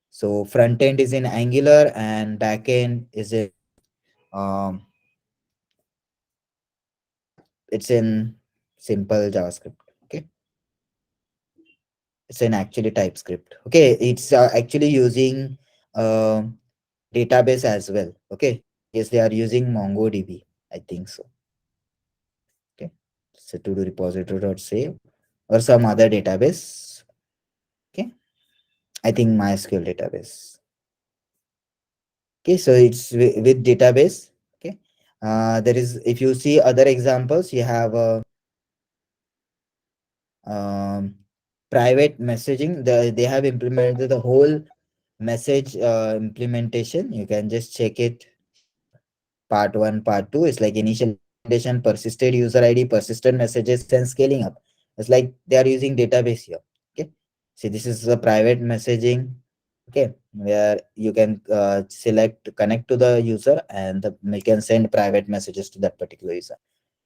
So front end is in Angular and back end is in um, it's in simple JavaScript. Okay, it's in actually TypeScript. Okay, it's actually using uh, database as well. Okay, yes, they are using MongoDB. I think so. Okay, So to do repository.save or some other database. Okay. I think MySQL database. Okay. So it's with database. Okay. There is, if you see other examples, you have a um, private messaging. They have implemented the whole message implementation. You can just check it here. Part one, part two is like initial implementation, persisted user ID, persistent messages, and scaling up. It's like they are using database here. Okay. See, this is the private messaging. Okay, where you can select connect to the user, and you can send private messages to that particular user.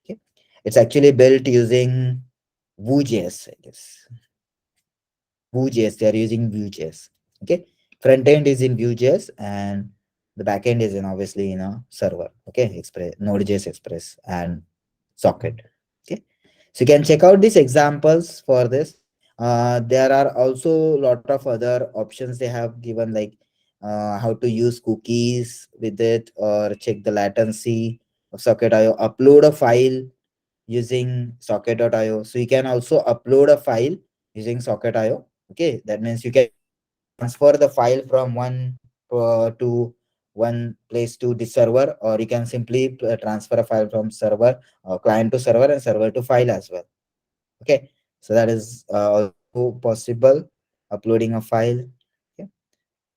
Okay, it's actually built using Vue.js, I guess. Vue.js, they are using Vue.js. Okay, front end is in Vue.js, and the back end is in, obviously, server. Okay, Express, Node.js Express, and Socket. Okay, so you can check out these examples for this. There are also a lot of other options they have given, like how to use cookies with it, or check the latency of Socket.io, upload a file using Socket.io. So you can also upload a file using Socket.io. Okay, that means you can transfer the file from one to one place to the server, or you can simply transfer a file from server or client to server and server to file as well. Okay, so that is also possible, uploading a file. Okay,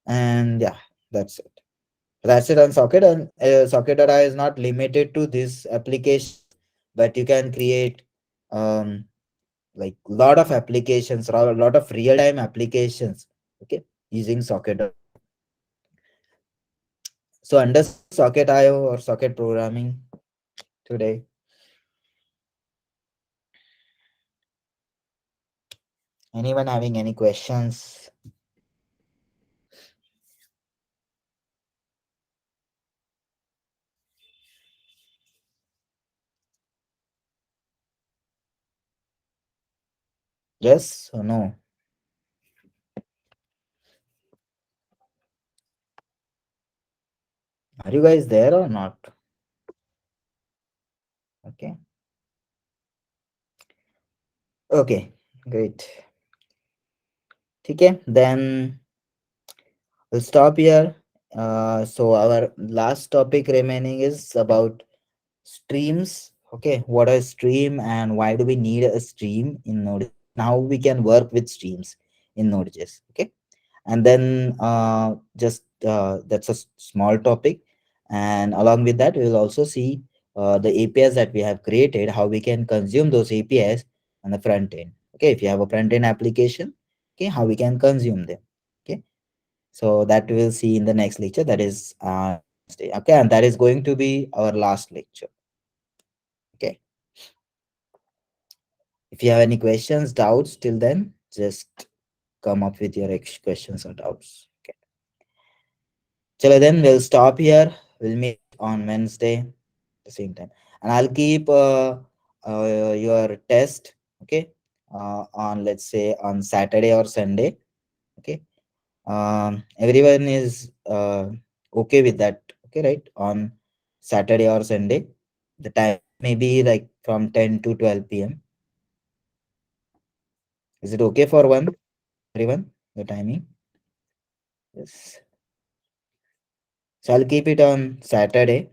and yeah, that's it. That's it on Socket. And Socket.io is not limited to this application, but you can create um like lot of applications, or a lot of real-time applications, okay, using Socket. So understand Socket.io or Socket programming today. Anyone having any questions? Yes or no? Are you guys there or not? Okay. Okay, great. Okay, then we'll stop here. So our last topic remaining is about streams. Okay, what are stream and why do we need a stream in Node? How we can work with streams in Node.js. Okay, and then just that's a small topic, and along with that we will also see the APIs that we have created, how we can consume those APIs on the front end. Okay, if you have a front end application, okay, how we can consume them. Okay, so that we will see in the next lecture, that is okay, and that is going to be our last lecture. Okay, if you have any questions, doubts till then, just come up with your questions or doubts. Okay. So then we'll stop here. We'll meet on Wednesday at the same time. And I'll keep your test, okay, on, let's say, on Saturday or Sunday. Okay. Everyone is okay with that. Okay, right? On Saturday or Sunday. The time may be like from 10 to 12 p.m. Is it okay for everyone? The timing? Yes. So I'll keep it on Saturday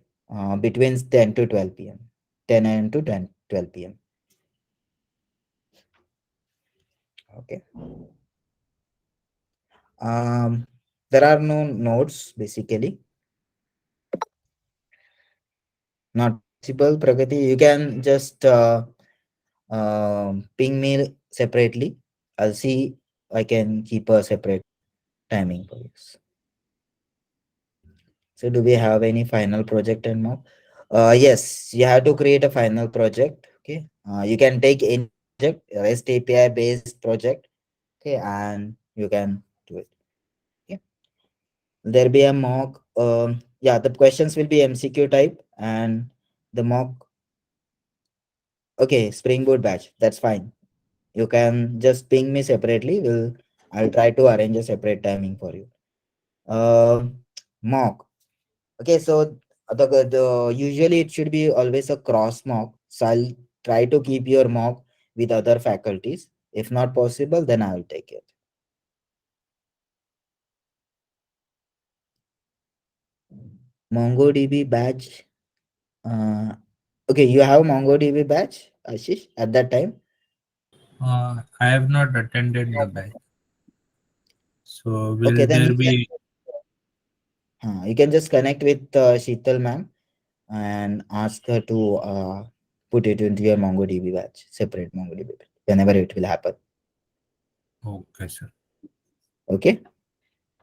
between 10 to 12 p.m. 10 a.m. to 12 p.m. Okay. There are no notes basically. Not possible, Pragati. You can just ping me separately. I'll see I can keep a separate timing for this. So do we have any final project and more? Yes, you have to create a final project. Okay. You can take any project, REST API based project. Okay, and you can do it. Okay. There be a mock. Yeah, the questions will be MCQ type, and the mock. Okay, Spring Boot batch. That's fine. You can just ping me separately. I'll try to arrange a separate timing for you. Mock. Okay, so the usually it should be always a cross mock. So I'll try to keep your mock with other faculties. If not possible, then I will take it. MongoDB badge. Okay, you have MongoDB badge, Ashish, at that time? I have not attended the batch. So Okay, will then there be? you can just connect with Sheetal ma'am and ask her to put it into your MongoDB batch, separate MongoDB batch, whenever it will happen. Okay, sir. Okay?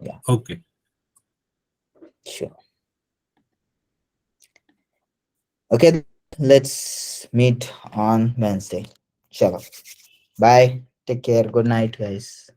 Yeah, Okay. sure. Okay, let's meet on Wednesday. Sure. Bye. Take care. Good night, guys.